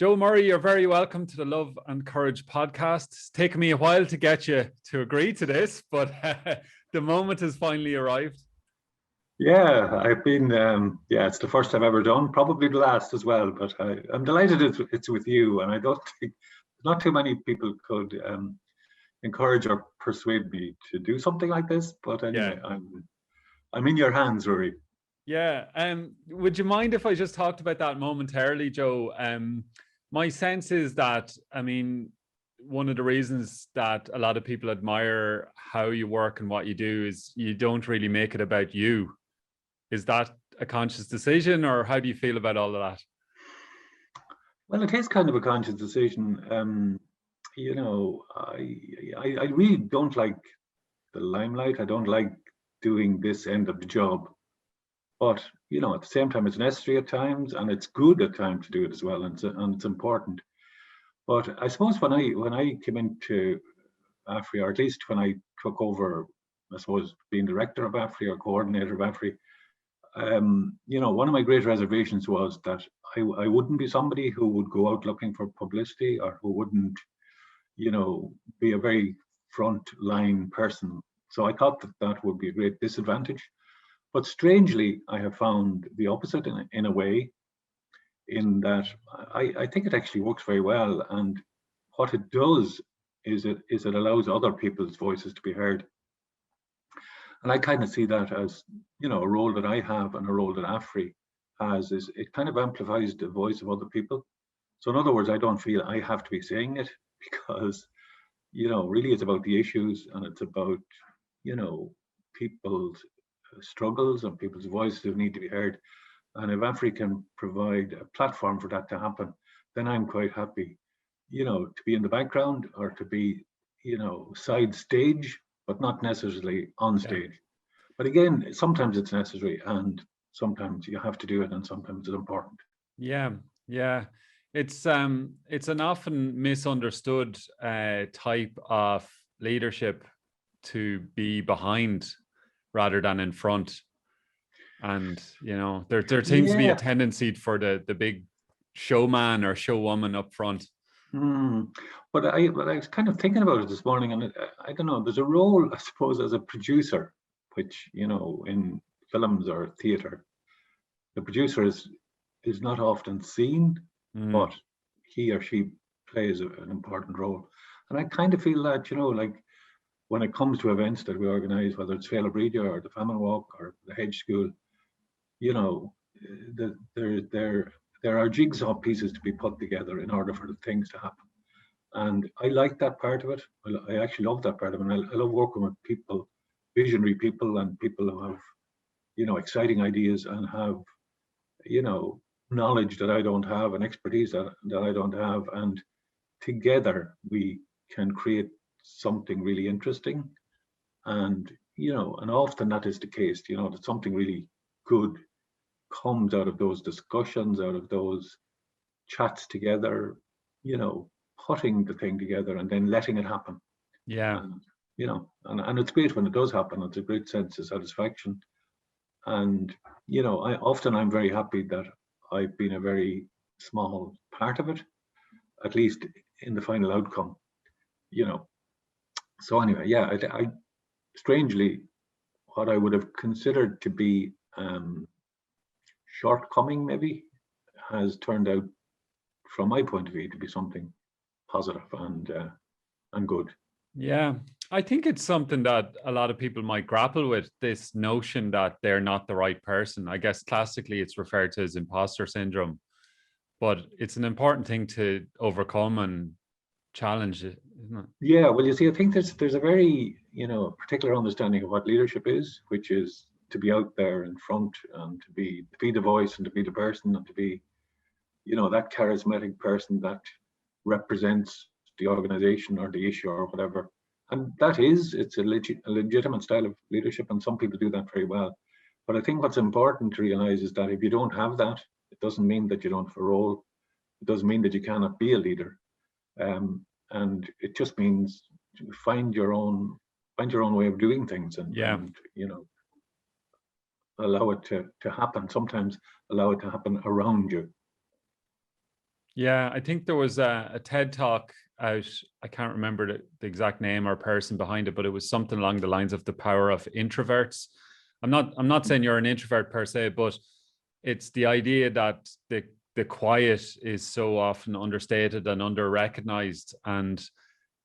Joe Murray, you're very welcome to the Love and Courage podcast. It's taken me a while to get you to agree to this, but the moment has finally arrived. Yeah, I've been, it's the first I've ever done, probably the last as well, but I'm delighted it's with you, and I don't think, not too many people could encourage or persuade me to do something like this, but anyway, yeah. I'm in your hands, Ruairí. Yeah, would you mind if I just talked about that momentarily, Joe? My sense is that, I mean, one of the reasons that a lot of people admire how you work and what you do is you don't really make it about you. Is that a conscious decision, or how do you feel about all of that? Well, it is kind of a conscious decision. You know, I really don't like the limelight. I don't like doing this end of the job. But, you know, at the same time, it's necessary at times, and it's good at times to do it as well, and it's important. But I suppose when I came into Afri, or at least when I took over, I suppose, being director of Afri or coordinator of Afri, you know, one of my great reservations was that I wouldn't be somebody who would go out looking for publicity, or who wouldn't, you know, be a very front line person. So I thought that would be a great disadvantage. But strangely, I have found the opposite in a way, in that I think it actually works very well. And what it does is it allows other people's voices to be heard. And I kind of see that as, you know, a role that I have and a role that Afri has, is it kind of amplifies the voice of other people. So in other words, I don't feel I have to be saying it, because, you know, really it's about the issues, and it's about, you know, people's struggles and people's voices who need to be heard. And if Afri can provide a platform for that to happen, then I'm quite happy, you know, to be in the background, or to be, you know, side stage, but not necessarily on stage. Yeah. But again, sometimes it's necessary, and sometimes you have to do it, and sometimes it's important. Yeah, yeah. It's an often misunderstood type of leadership, to be behind rather than in front. And, you know, there seems to be a tendency for the big showman or showwoman up front. But I was kind of thinking about it this morning, and I don't know, there's a role, I suppose, as a producer, which, you know, in films or theatre, the producer is not often seen, but he or she plays an important role. And I kind of feel that, you know, like when it comes to events that we organise, whether it's Féile Bríde or the Famine Walk or the Hedge School, you know, there are jigsaw pieces to be put together in order for the things to happen. And I like that part of it. I actually love that part of it. And I love working with people, visionary people, and people who have, you know, exciting ideas and have, you know, knowledge that I don't have, and expertise that I don't have. And together we can create something really interesting. And, you know, and often that is the case, you know, that something really good comes out of those discussions, out of those chats together, you know, putting the thing together and then letting it happen. Yeah. And, you know, and it's great when it does happen. It's a great sense of satisfaction. And, you know, I'm very happy that I've been a very small part of it, at least in the final outcome, you know. So anyway, yeah, I strangely, what I would have considered to be shortcoming maybe has turned out, from my point of view, to be something positive and good. Yeah, I think it's something that a lot of people might grapple with, this notion that they're not the right person. I guess classically it's referred to as imposter syndrome, but it's an important thing to overcome and challenge it, isn't it? Yeah, well, you see, I think there's a very, you know, particular understanding of what leadership is, which is to be out there in front, and to be the voice, and to be the person, and to be, you know, that charismatic person that represents the organization or the issue or whatever. And it's a legitimate style of leadership, and some people do that very well. But I think what's important to realize is that if you don't have that, it doesn't mean that you don't have a role. It doesn't mean that you cannot be a leader. And it just means find your own way of doing things, and, and you know, allow it to happen. Sometimes allow it to happen around you. Yeah, I think there was a TED talk out. I can't remember the exact name or person behind it, but it was something along the lines of the power of introverts. I'm not saying you're an introvert per se, but it's the idea that the quiet is so often understated and under recognized, and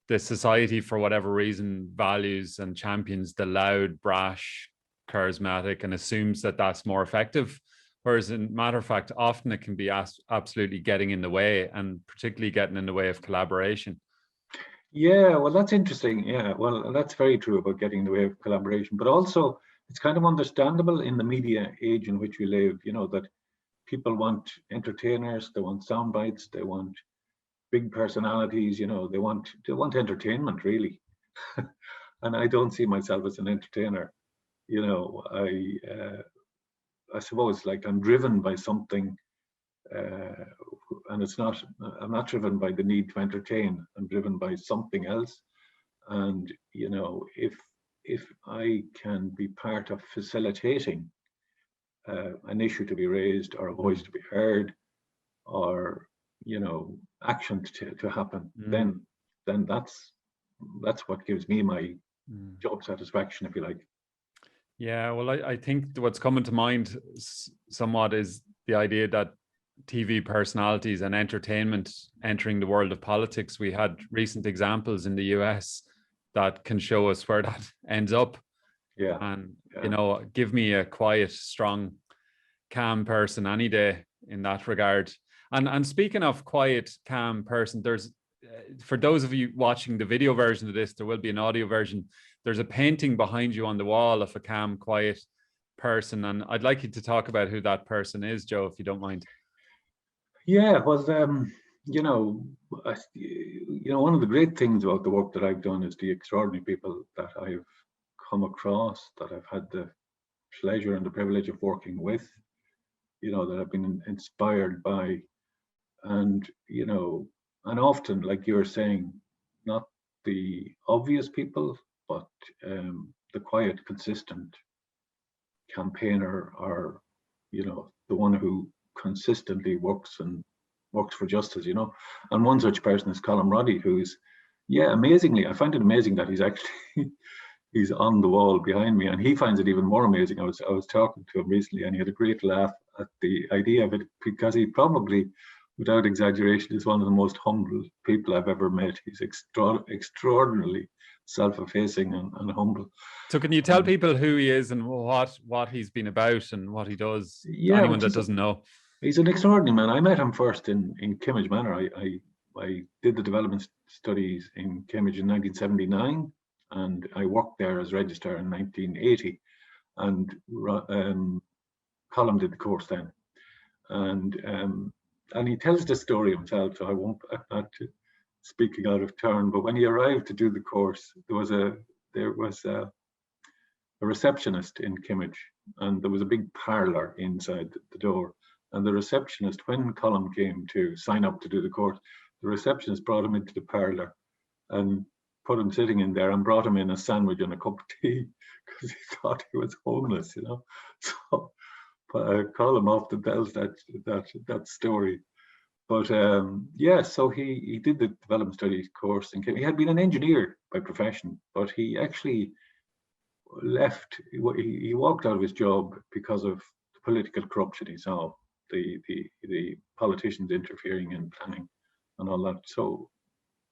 the society, for whatever reason, values and champions the loud, brash, charismatic, and assumes that that's more effective. Whereas, in matter of fact, often it can be absolutely getting in the way, and particularly getting in the way of collaboration. Yeah, well, that's interesting. Yeah, well, that's very true about getting in the way of collaboration, but also it's kind of understandable in the media age in which we live, that people want entertainers, they want sound bites, they want big personalities, they want entertainment really. And I don't see myself as an entertainer. I suppose like I'm driven by something, and I'm not driven by the need to entertain. I'm driven by something else. And if I can be part of facilitating an issue to be raised, or a voice to be heard, or actions to happen, then that's what gives me my job satisfaction, if you like. Yeah, well, I think what's coming to mind somewhat is the idea that TV personalities and entertainment entering the world of politics. We had recent examples in the US that can show us where that ends up. Yeah. And, give me a quiet, strong, calm person any day in that regard. And speaking of quiet, calm person, there's, for those of you watching the video version of this, there will be an audio version. There's a painting behind you on the wall of a calm, quiet person. And I'd like you to talk about who that person is, Joe, if you don't mind. Yeah, well, one of the great things about the work that I've done is the extraordinary people that I've come across, that I've had the pleasure and the privilege of working with, that I've been inspired by. And, and often, like you're saying, not the obvious people, but the quiet, consistent campaigner, or, the one who consistently works for justice, And one such person is Colm Roddy, who's, amazingly, I find it amazing that he's actually he's on the wall behind me, and he finds it even more amazing. I was talking to him recently, and he had a great laugh at the idea of it, because he probably, without exaggeration, is one of the most humble people I've ever met. He's extraordinarily self-effacing and humble. So can you tell people who he is and what he's been about and what he does? Yeah, anyone that doesn't know. He's an extraordinary man. I met him first in Cambridge Manor. I did the development studies in Cambridge in 1979, and I worked there as registrar in 1980. And Colm did the course then. And he tells the story himself, so I'm not speaking out of turn. But when he arrived to do the course, there was a receptionist in Cambridge, and there was a big parlour inside the door. And the receptionist, when Colm came to sign up to do the course, the receptionist brought him into the parlour and put him sitting in there, and brought him in a sandwich and a cup of tea, because he thought he was homeless, So Colm often tells that story. But so he did the development studies course, and he had been an engineer by profession, but he actually left. He walked out of his job because of the political corruption he saw, the politicians interfering in planning and all that. So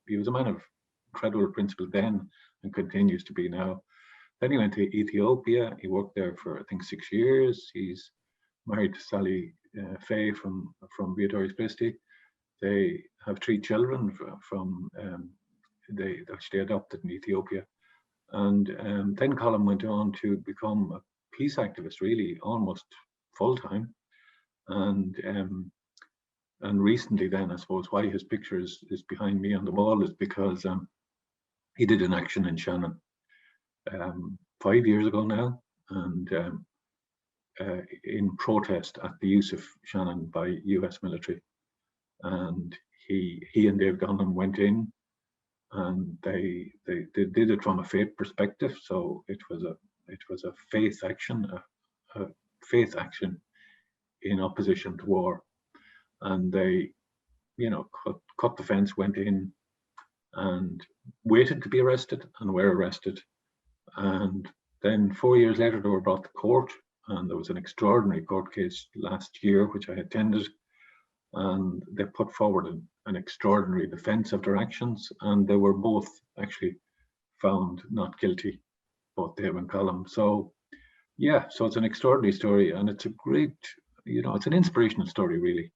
he was a man of incredible principle then, and continues to be now. Then he went to Ethiopia. He worked there for, I think, 6 years. He's married to Sally Fay from Beatrice Christie. They have 3 children from they adopted in Ethiopia. And then Colm went on to become a peace activist, really, almost full time. And recently, then, I suppose why his picture is behind me on the wall is because he did an action in Shannon 5 years ago now, and in protest at the use of Shannon by US military. And he and Dave Gunham went in, and they did it from a faith perspective. So it was a faith action, a faith action in opposition to war. And they cut the fence, went in and waited to be arrested and were arrested. And then 4 years later, they were brought to court, and there was an extraordinary court case last year, which I attended, and they put forward an extraordinary defense of their actions, and they were both actually found not guilty, both Dave and Colm. So yeah, so it's an extraordinary story, and it's a great, it's an inspirational story, really,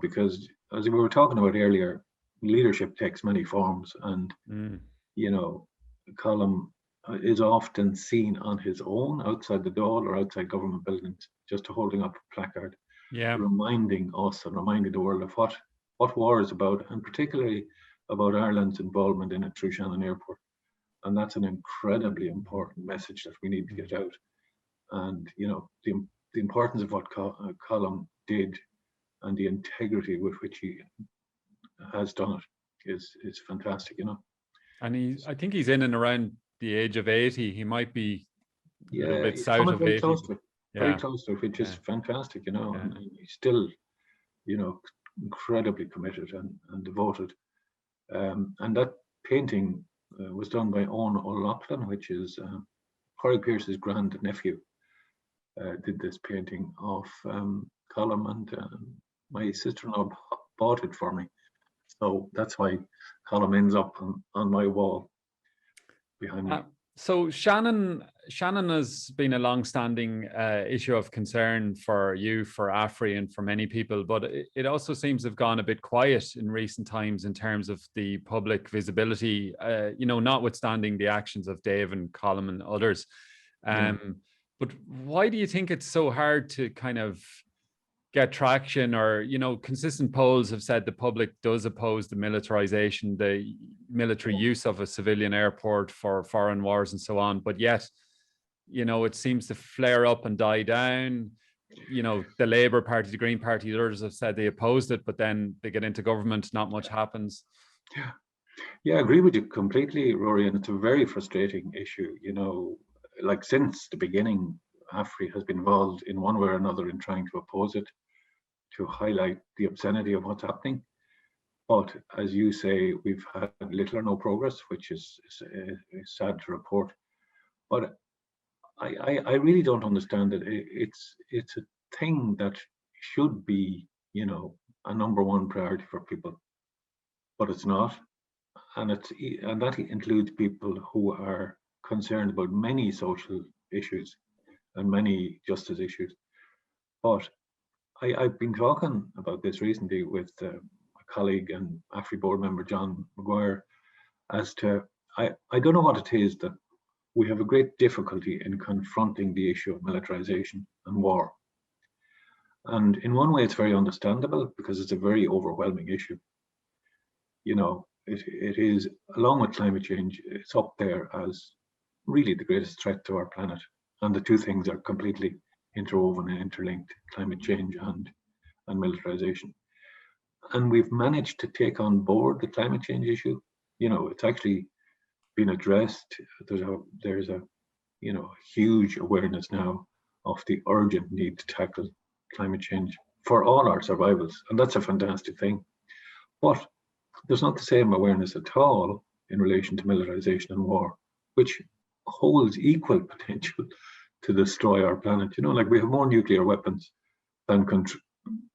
because as we were talking about earlier, leadership takes many forms, and Colm is often seen on his own outside the door or outside government buildings, just holding up a placard, reminding us and reminding the world of what war is about, and particularly about Ireland's involvement in it through Shannon Airport. And that's an incredibly important message that we need to get out. And the importance of what Colm did and the integrity with which he has done it is fantastic, And I think he's in and around the age of 80. He might be a little bit south of 80. Very close to it, which is fantastic, and he's still, incredibly committed and devoted. And that painting was done by Owen O'Loughlin, which is Corey Pearce's grand nephew. Did this painting of Colm, and my sister-in-law bought it for me. So that's why Colm ends up on my wall behind me. So Shannon has been a long-standing issue of concern for you, for Afri, and for many people, but it also seems to have gone a bit quiet in recent times in terms of the public visibility, notwithstanding the actions of Dave and Colm and others. But why do you think it's so hard to kind of get traction? Or, consistent polls have said the public does oppose the militarization, the military use of a civilian airport for foreign wars and so on. But yet, it seems to flare up and die down. The Labour Party, the Green Party, others have said they opposed it, but then they get into government, not much happens. Yeah, I agree with you completely, Rory. And it's a very frustrating issue, like since the beginning, Afri has been involved in one way or another in trying to oppose it, to highlight the obscenity of what's happening. But as you say, we've had little or no progress, which is sad to report. But I really don't understand it. It's a thing that should be, a number one priority for people, but it's not. And that includes people who are concerned about many social issues and many justice issues. But I've been talking about this recently with a colleague and Afri board member, John Maguire, as to, I don't know what it is that we have a great difficulty in confronting the issue of militarization and war. And in one way, it's very understandable because it's a very overwhelming issue. It is, along with climate change, it's up there as really the greatest threat to our planet. And the two things are completely interwoven and interlinked, climate change and militarization. And we've managed to take on board the climate change issue. It's actually been addressed. There's a huge awareness now of the urgent need to tackle climate change for all our survivals. And that's a fantastic thing. But there's not the same awareness at all in relation to militarization and war, which holds equal potential to destroy our planet. Like we have more nuclear weapons than can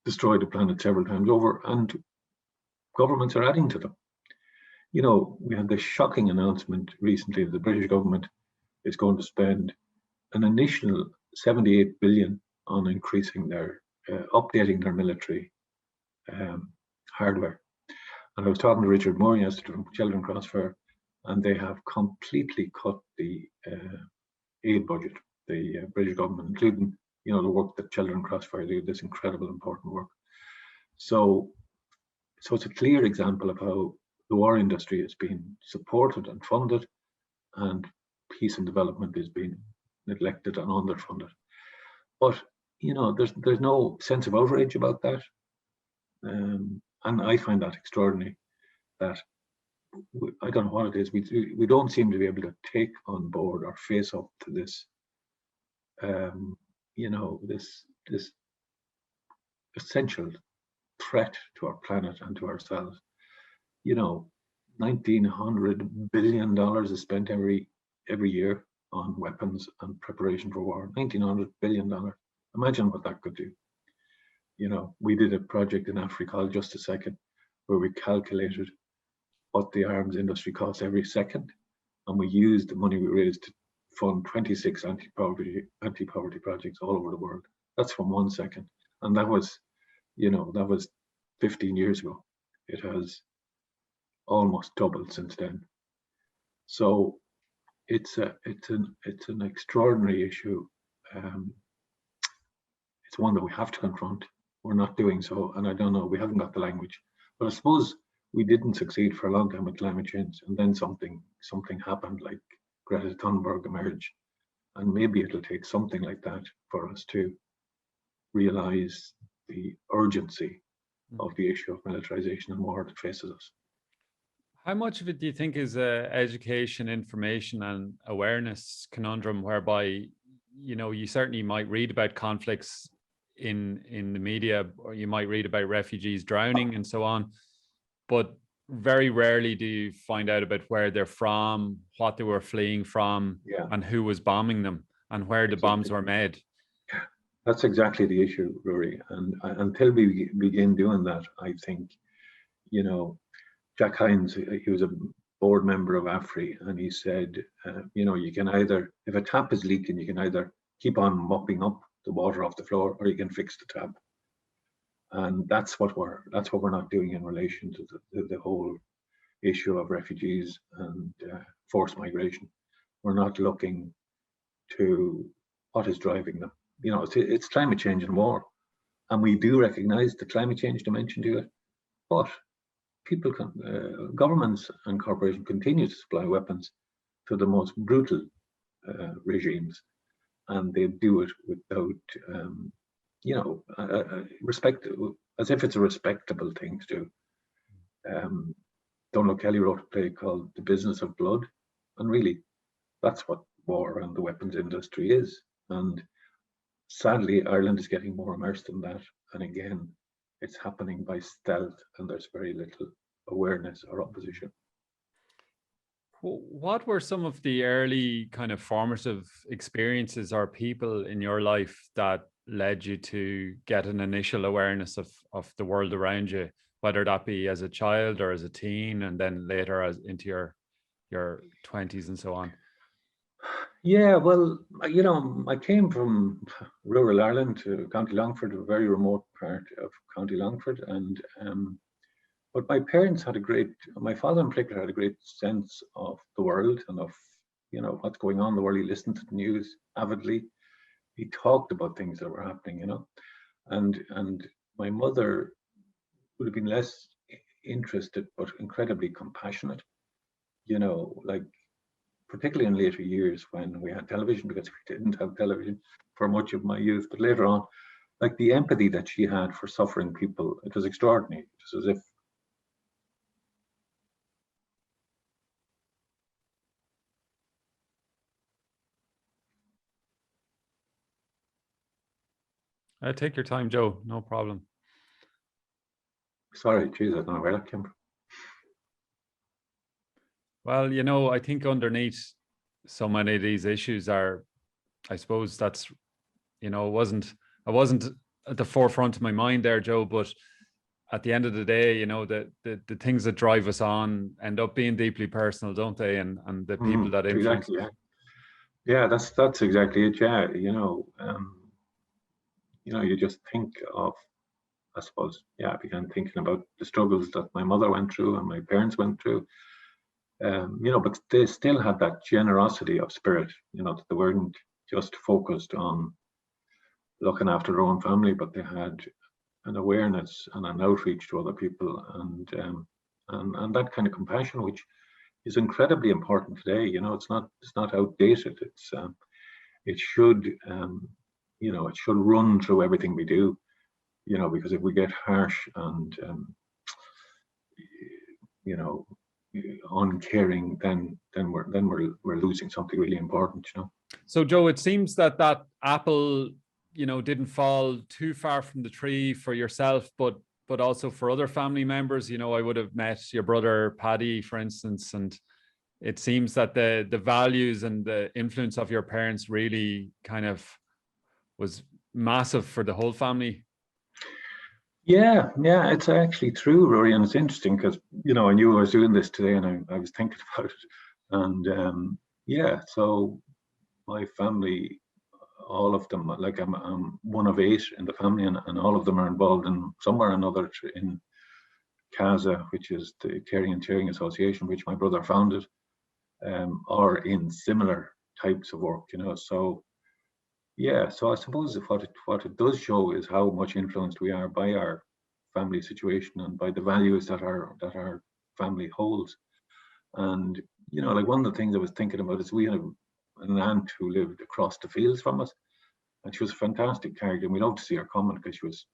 destroy the planet several times over, and governments are adding to them. We had this shocking announcement recently that the British government is going to spend an initial 78 billion on increasing their, updating their military hardware. And I was talking to Richard Moore yesterday from Children Crossfire, and they have completely cut the aid budget, the British government, including the work that Children Crossfire do, this incredible important work. So it's a clear example of how the war industry is being supported and funded, and peace and development is being neglected and underfunded. But there's no sense of outrage about that, and I find that extraordinary. That I don't know what it is. We don't seem to be able to take on board or face up to this. This essential threat to our planet and to ourselves. You know, $1,900 billion is spent every year on weapons and preparation for war. $1,900 billion. Imagine what that could do. You know, we did a project in Afri called Just a Second, where we calculated what the arms industry costs every second, and we used the money we raised to fund 26 anti-poverty projects all over the world. That's from 1 second, and that was, you know, that was 15 years ago. It has almost doubled since then. So it's an extraordinary issue. It's one that we have to confront. We're not doing so, and I don't know, we haven't got the language. But I suppose we didn't succeed for a long time with climate change, and then something happened, like Greta Thunberg emerged, and maybe it'll take something like that for us to realize the urgency of the issue of militarization and war that faces us. How much of it do you think is a education, information, and awareness conundrum, whereby, you know, you certainly might read about conflicts in the media, or you might read about refugees drowning and so on, but very rarely do you find out about where they're from, what they were fleeing from, and who was bombing them, and where the bombs were made. That's exactly the issue, Rory. And until we begin doing that, I think, you know, Jack Hines, he was a board member of Afri, and he said, you know, you can either, if a tap is leaking, you can either keep on mopping up the water off the floor, or you can fix the tap. And that's what we're not doing in relation to the whole issue of refugees and forced migration. We're not looking to what is driving them. You know, it's climate change and war, and we do recognize the climate change dimension to it, but people governments and corporations continue to supply weapons to the most brutal regimes, and they do it without, you know, respect, as if it's a respectable thing to do. Donald Kelly wrote a play called The Business of Blood, and really, that's what war and the weapons industry is. And sadly, Ireland is getting more immersed in that, and again, it's happening by stealth, and there's very little awareness or opposition. What were some of the early kind of formative experiences or people in your life that led you to get an initial awareness of the world around you, whether that be as a child or as a teen, and then later as into your 20s and so on? Yeah, well, you know, I came from rural Ireland to County Longford, a very remote part of County Longford, and but my parents had my father in particular had a great sense of the world and of, you know, what's going on in the world. He listened to the news avidly. He talked about things that were happening, you know, and my mother would have been less interested, but incredibly compassionate, you know, like particularly in later years when we had television, because we didn't have television for much of my youth, but later on, like the empathy that she had for suffering people, it was extraordinary. It was as if Take your time, Joe, no problem. Sorry, geez, I don't know where that came from. Well, you know, I think underneath so many of these issues are, I suppose that's, you know, I wasn't at the forefront of my mind there, Joe, but at the end of the day, you know, the things that drive us on end up being deeply personal, don't they? And the people that influence. Exactly, yeah, that's exactly it. Yeah, you know, you just think of, I suppose, yeah, I began thinking about the struggles that my mother went through and my parents went through. You know, but they still had that generosity of spirit, you know, that they weren't just focused on looking after their own family, but they had an awareness and an outreach to other people, and that kind of compassion, which is incredibly important today. You know, it's not outdated. It should, you know, it should run through everything we do. You know, because if we get harsh and you know, uncaring, then we're losing something really important, you know. So Joe, it seems that apple, you know, didn't fall too far from the tree for yourself, but but also for other family members. You know, I would have met your brother Paddy, for instance, and it seems that the values and the influence of your parents really kind of was massive for the whole family. Yeah, it's actually true, Rory, and it's interesting because, you know, I knew I was doing this today, and I was thinking about it, and yeah, so my family, all of them, like I'm one of 8 in the family, and all of them are involved in somewhere or another in CASA, which is the Caring and Sharing Association, which my brother founded, or in similar types of work, you know. So yeah, so I suppose what it does show is how much influenced we are by our family situation and by the values that our family holds. And you know, like one of the things I was thinking about is we had an aunt who lived across the fields from us, and she was a fantastic character, and we loved to see her coming because she was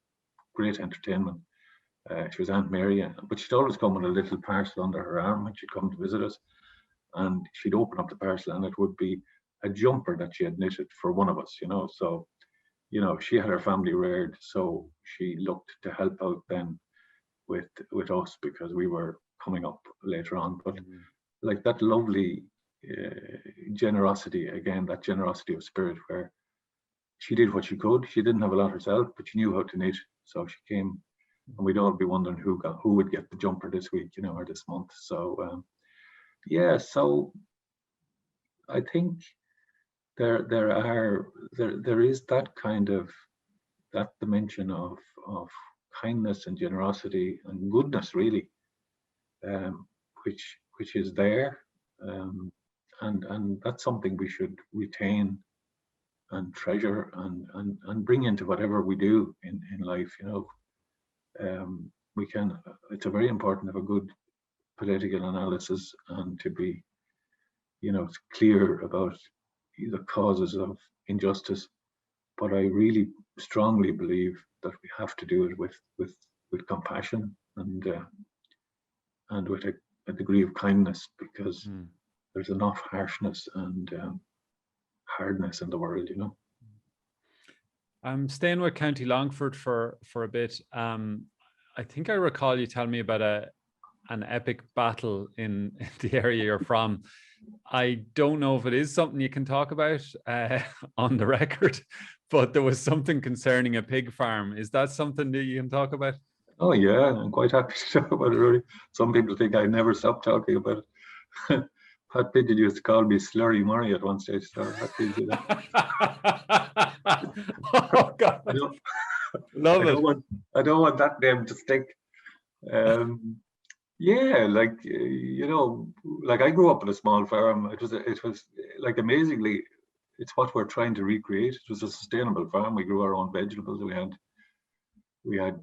great entertainment. She was Aunt Mary, but she'd always come with a little parcel under her arm when she'd come to visit us, and she'd open up the parcel, and it would be a jumper that she had knitted for one of us, you know. So, you know, she had her family reared, so she looked to help out then with us because we were coming up later on. But like that lovely generosity, again, that generosity of spirit where she did what she could. She didn't have a lot herself, but she knew how to knit. So she came, and we'd all be wondering who would get the jumper this week, you know, or this month. So yeah, so I think there is that kind of, that dimension of kindness and generosity and goodness, really, which is there, and that's something we should retain and treasure and bring into whatever we do in life, you know. We can, it's a very important to have a good political analysis and to be, you know, clear about the causes of injustice, but I really strongly believe that we have to do it with compassion and with a degree of kindness, because there's enough harshness and hardness in the world, you know. I'm staying with County Longford for a bit. I think I recall you telling me about an epic battle in the area you're from. I don't know if it is something you can talk about on the record, but there was something concerning a pig farm. Is that something that you can talk about? Oh yeah, I'm quite happy to talk about it, really. Some people think I never stop talking about it. Pat Pigeon used to call me Slurry Murray at one stage, so I'm happy to do that. Oh God, love it. I don't want that name to stick. Yeah, like you know, like I grew up on a small farm. It was like, amazingly, it's what we're trying to recreate. It was a sustainable farm. We grew our own vegetables. We had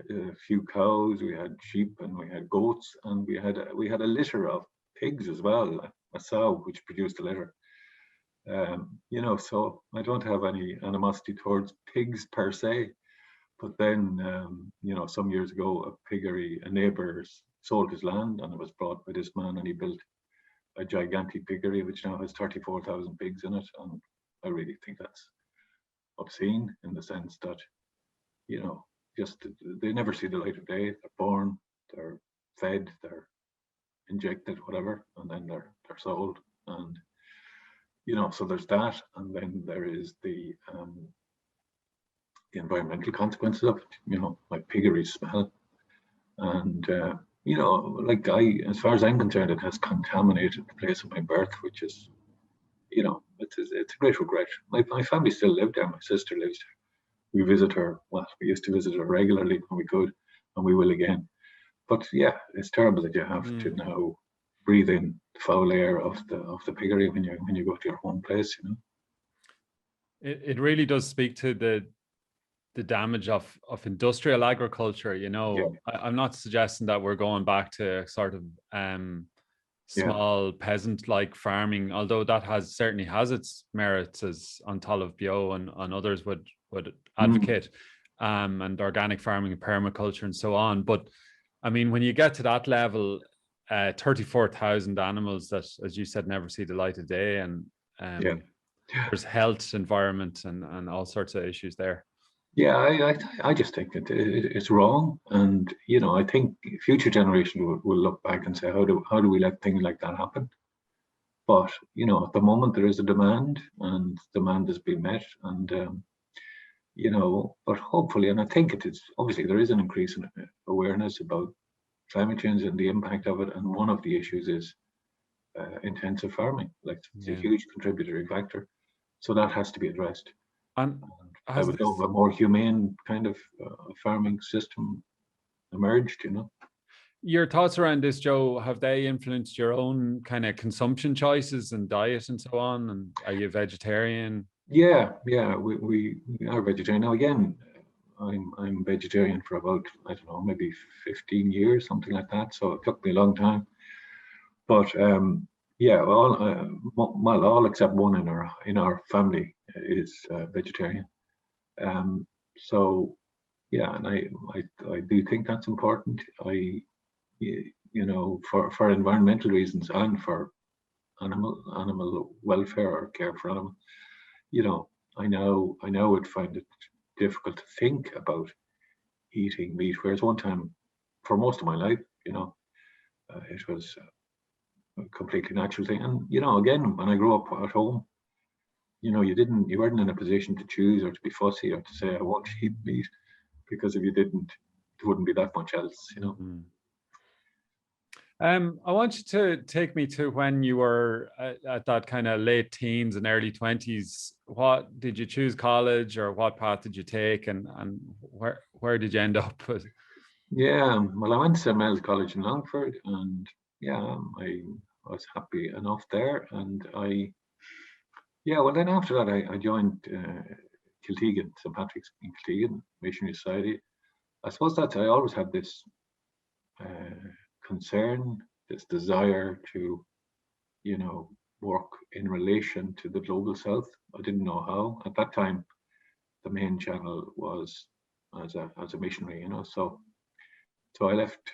a few cows, we had sheep, and we had goats, and we had a litter of pigs as well, a sow which produced a litter. You know, so I don't have any animosity towards pigs per se. But then, you know, some years ago, a neighbour sold his land, and it was bought by this man, and he built a gigantic piggery which now has 34,000 pigs in it. And I really think that's obscene, in the sense that, you know, just they never see the light of day. They're born, they're fed, they're injected, whatever, and then they're sold. And you know, so there's that, and then there is the environmental consequences of it. You know, like piggery smell, and you know, like as far as I'm concerned, it has contaminated the place of my birth, which is, you know, it's a great regret. My family still live there. My sister lives there. We visit her. Well, we used to visit her regularly when we could, and we will again. But yeah, it's terrible that you have to now breathe in the foul air of the piggery when you go to your home place. You know, it really does speak to the damage of industrial agriculture. You know, yeah. I'm not suggesting that we're going back to sort of small peasant-like farming, although that certainly has its merits, as Untitled Chapter and others would advocate, and organic farming and permaculture and so on. But I mean, when you get to that level, 34,000 animals that, as you said, never see the light of day, and there's health, environment, and all sorts of issues there. Yeah, I just think it's wrong, and I think future generations will look back and say, how do we let things like that happen? But at the moment there is a demand, and demand is being met, and but hopefully, and I think it is obviously there is an increase in awareness about climate change and the impact of it, and one of the issues is intensive farming. Like it's a huge contributory factor, so that has to be addressed. And I would love a more humane kind of farming system emerged. Your thoughts around this, Joe, have they influenced your own kind of consumption choices and diet and so on? And are you vegetarian? Yeah, we are vegetarian now. Again, I'm vegetarian for about, I don't know, maybe 15 years, something like that. So it took me a long time. But yeah, all except one in our family is vegetarian. So yeah, and I do think that's important. For environmental reasons and for animal welfare or care for animals, I now would find it difficult to think about eating meat, whereas one time, for most of my life, it was a completely natural thing. And again, when I grew up at home, you weren't in a position to choose or to be fussy or to say I want to eat meat, because if you didn't, there wouldn't be that much else. I want you to take me to when you were at that kind of late teens and early 20s. What did you choose college, or what path did you take, and where did you end up? Yeah, well, I went to St. Mel's College in Longford, and yeah, I was happy enough there. And then after that, I joined Kiltegan, St. Patrick's in Kiltegan Missionary Society. I suppose I always had this concern, this desire to, work in relation to the global south. I didn't know how. At that time, the main channel was as a missionary, So I left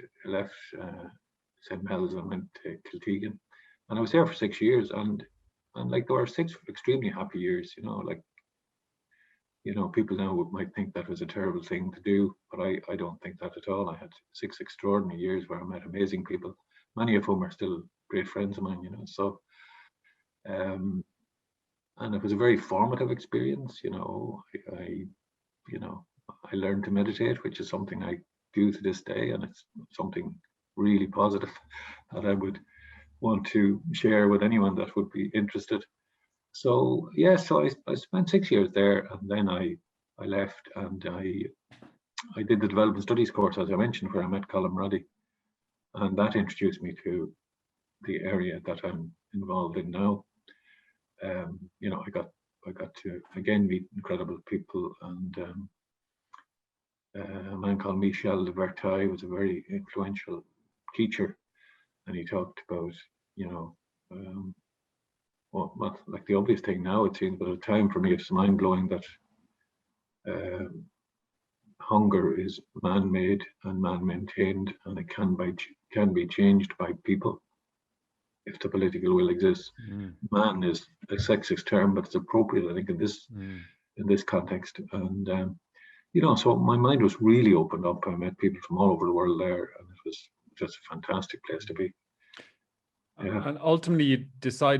St. Mel's and went to Kiltegan, and I was there for 6 years, and like there were 6 extremely happy years, people now might think that was a terrible thing to do, but I don't think that at all. I had 6 extraordinary years where I met amazing people, many of whom are still great friends of mine, So, and it was a very formative experience, I learned to meditate, which is something I do to this day, and it's something really positive that I would want to share with anyone that would be interested. So yeah, so I spent 6 years there, and then I left, and I did the development studies course, as I mentioned, where I met Colin Roddy, and that introduced me to the area that I'm involved in now. I got to again meet incredible people, and a man called Michel de Vertaille was a very influential teacher, and he talked about well, like the obvious thing now it seems, but at the time for me it's mind-blowing that hunger is man-made and man-maintained, and it can be changed by people if the political will exists. Man is a sexist term, but it's appropriate, I think, in this context. And so my mind was really opened up. I met people from all over the world there, and it was just a fantastic place to be. Yeah. And ultimately,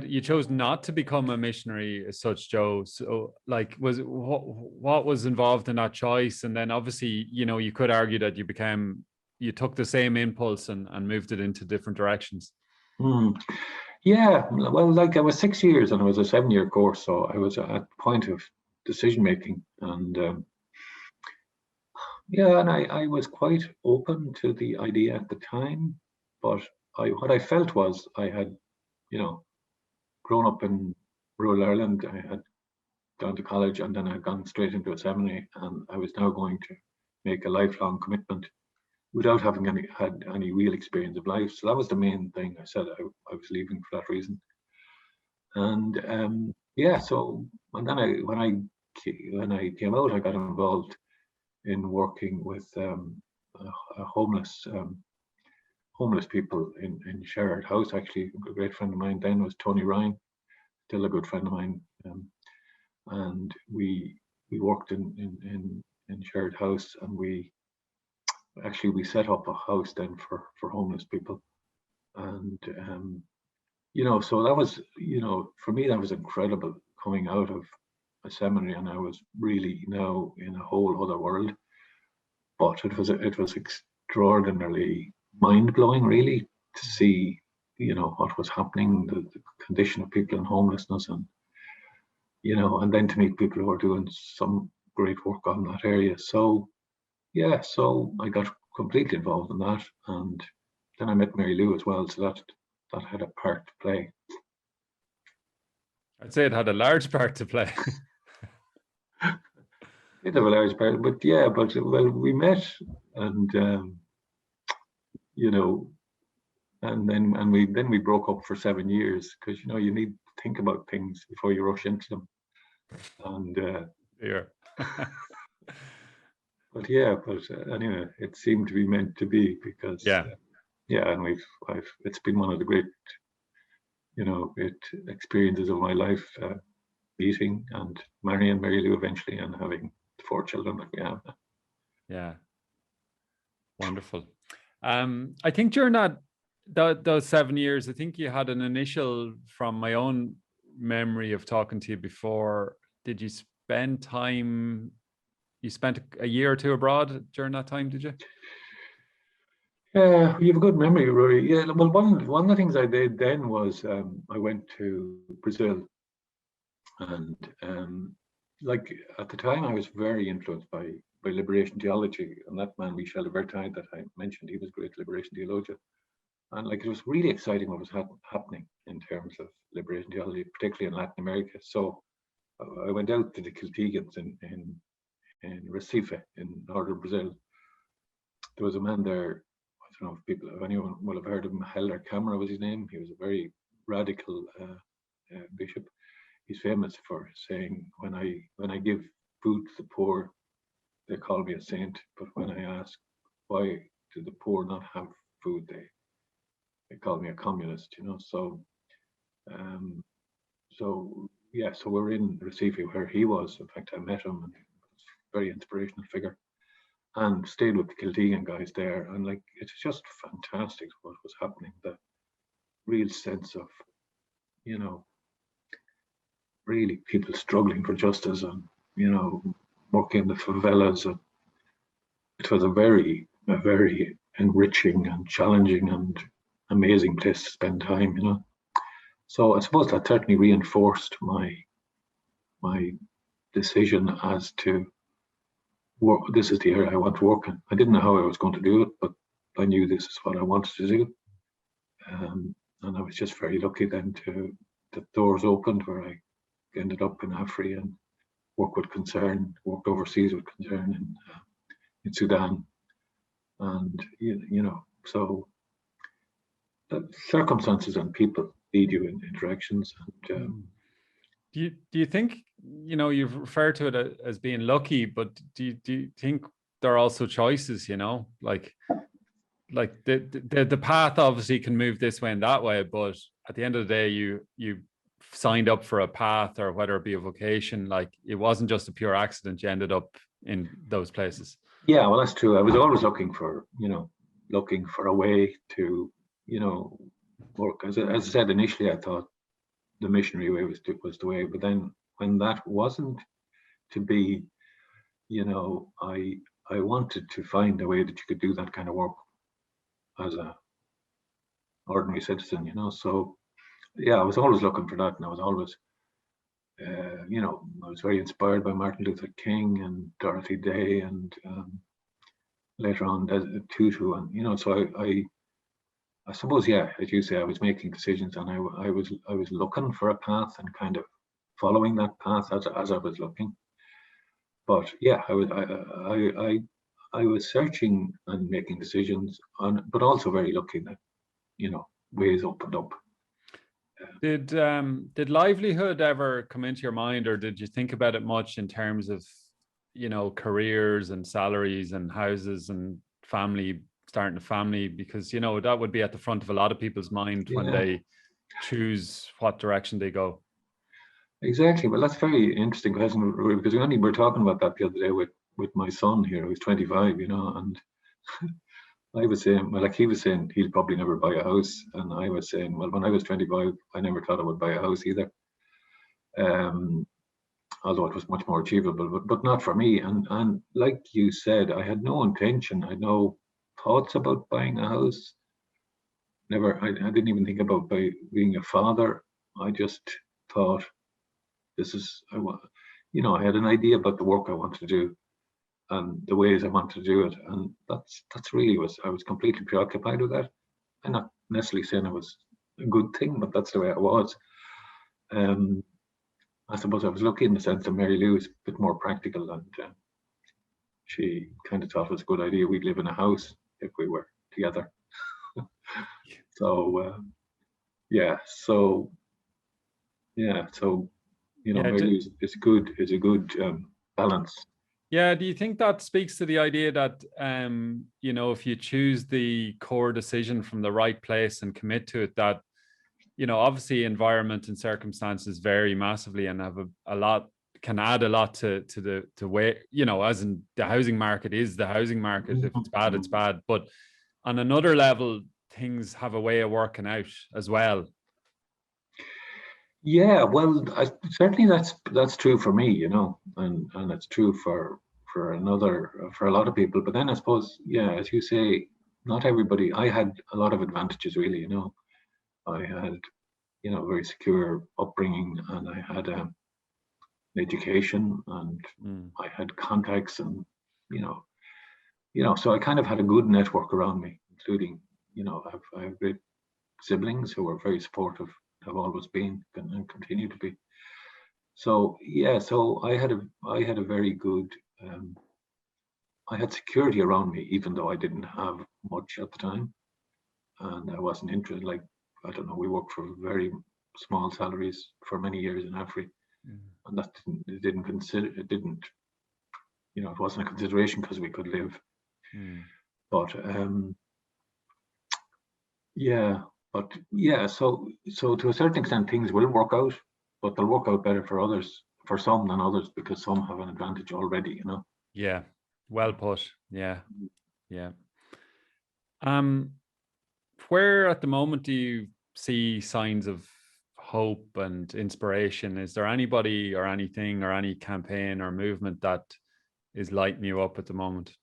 you chose not to become a missionary as such, Joe. So, like, what was involved in that choice? And then, obviously, you could argue that you took the same impulse and moved it into different directions. Yeah, well, like I was 6 years, and it was a 7-year course, so I was at the point of decision making, and yeah, and I was quite open to the idea at the time, but what I felt was I had, grown up in rural Ireland. I had gone to college, and then I had gone straight into a seminary, and I was now going to make a lifelong commitment without having had any real experience of life. So that was the main thing. I said I was leaving for that reason. And yeah, so and then when I came out, I got involved in working with homeless people in Sherrard House. Actually, a great friend of mine then was Tony Ryan, still a good friend of mine, and we worked in in shared house, and we set up a house then for homeless people. And so that was, for me, that was incredible, coming out of a seminary, and I was really now in a whole other world. But it was extraordinarily mind-blowing, really, to see what was happening, the condition of people in homelessness, and and then to meet people who are doing some great work on that area. So yeah, so I got completely involved in that, and then I met Mary Lou as well, so that had a part to play. I'd say it had a large part to play. It had a large part, but yeah, well, we met, and and then we broke up for 7 years, because you need to think about things before you rush into them. And yeah. But anyway, it seemed to be meant to be, because and it's been one of the great experiences of my life, meeting and marrying Mary Lou eventually, and having 4 children that we have. Yeah, wonderful. I think during those 7 years, I think you had an initial, from my own memory of talking to you before, did you spend time? You spent a year or 2 abroad during that time, did you? You have a good memory, Rory. Yeah, well, one of the things I did then was I went to Brazil, and like at the time I was very influenced by liberation theology, and that man Michel de Vertaille that I mentioned, he was a great liberation theologian, and like it was really exciting what was happening in terms of liberation theology, particularly in Latin America. So I went out to the Kiltigans in Recife, in northern Brazil. There was a man there, I don't know if anyone will have heard of him, Helder Câmara was his name. He was a very radical bishop. He's famous for saying, when I give food to the poor, they call me a saint, but when I ask why do the poor not have food, they call me a communist, So so we're in Recife, where he was. In fact, I met him, and he was a very inspirational figure, and stayed with the Kiltegan guys there. And like, it's just fantastic what was happening, the real sense of, really people struggling for justice, and, working in the favelas. And it was a very enriching and challenging and amazing place to spend time, So I suppose that certainly reinforced my decision as to work. This is the area I want to work in. I didn't know how I was going to do it, but I knew this is what I wanted to do. And I was just very lucky then the doors opened, where I ended up in Afri and worked overseas with Concern in Sudan. And, so the circumstances and people lead you in directions. And do you think, you've referred to it as being lucky, but do you think there are also choices, like the path obviously can move this way and that way, but at the end of the day, you signed up for a path, or whether it be a vocation, like it wasn't just a pure accident you ended up in those places. Yeah, well, that's true. I was always looking for a way to, work. As I said, initially I thought the missionary way was the way, but then when that wasn't to be, I wanted to find a way that you could do that kind of work as a ordinary citizen, So yeah, I was always looking for that, and I was always, I was very inspired by Martin Luther King and Dorothy Day, and later on Tutu, and so I suppose, yeah, as you say, I was making decisions, and I was looking for a path and kind of following that path as I was looking. But yeah, I was searching and making decisions, but also very lucky that ways opened up. Did livelihood ever come into your mind, or did you think about it much in terms of careers and salaries and houses and starting a family? Because that would be at the front of a lot of people's mind when they choose what direction they go. Exactly. Well, that's very interesting question, because we were talking about that the other day with with my son here, who's 25, you know, and I was saying, well, like he was saying, he'll probably never buy a house, and I was saying, well, when I was 25, I never thought I would buy a house either. Although it was much more achievable, but not for me. And like you said, I had no intention, I had no thoughts about buying a house. Never, I didn't even think about being a father. I just thought, this is, you know, I had an idea about the work I wanted to do and the ways I wanted to do it, and that's really I was completely preoccupied with that. I'm not necessarily saying it was a good thing, but that's the way it was. I suppose I was lucky in the sense that Mary Lou is a bit more practical, and she kind of thought it was a good idea we'd live in a house if we were together. So you know, Mary Lou is a good balance. Yeah, do you think that speaks to the idea that you know, if you choose the core decision from the right place and commit to it, that, you know, obviously environment and circumstances vary massively and have a lot, can add a lot to the way, you know, as in the housing market is the housing market. If it's bad, it's bad. But on another level, things have a way of working out as well. Yeah, well, certainly that's true for me, you know, and it's true for a lot of people. But then I suppose, yeah, as you say, not everybody. I had a lot of advantages, really, you know. I had, you know, very secure upbringing, and I had an education, and I had contacts, and you know, so I kind of had a good network around me, including, you know, I have great siblings who are very supportive, have always been, and continue to be. So yeah, so I had a very good, I had security around me, even though I didn't have much at the time, and I wasn't interested. Like, I don't know, we worked for very small salaries for many years in Afri, and that didn't, you know, it wasn't a consideration because we could live. But so to a certain extent things will work out, but they'll work out better for some than others, because some have an advantage already, you know. Yeah, well put. Yeah. Where at the moment do you see signs of hope and inspiration? Is there anybody or anything or any campaign or movement that is lighting you up at the moment?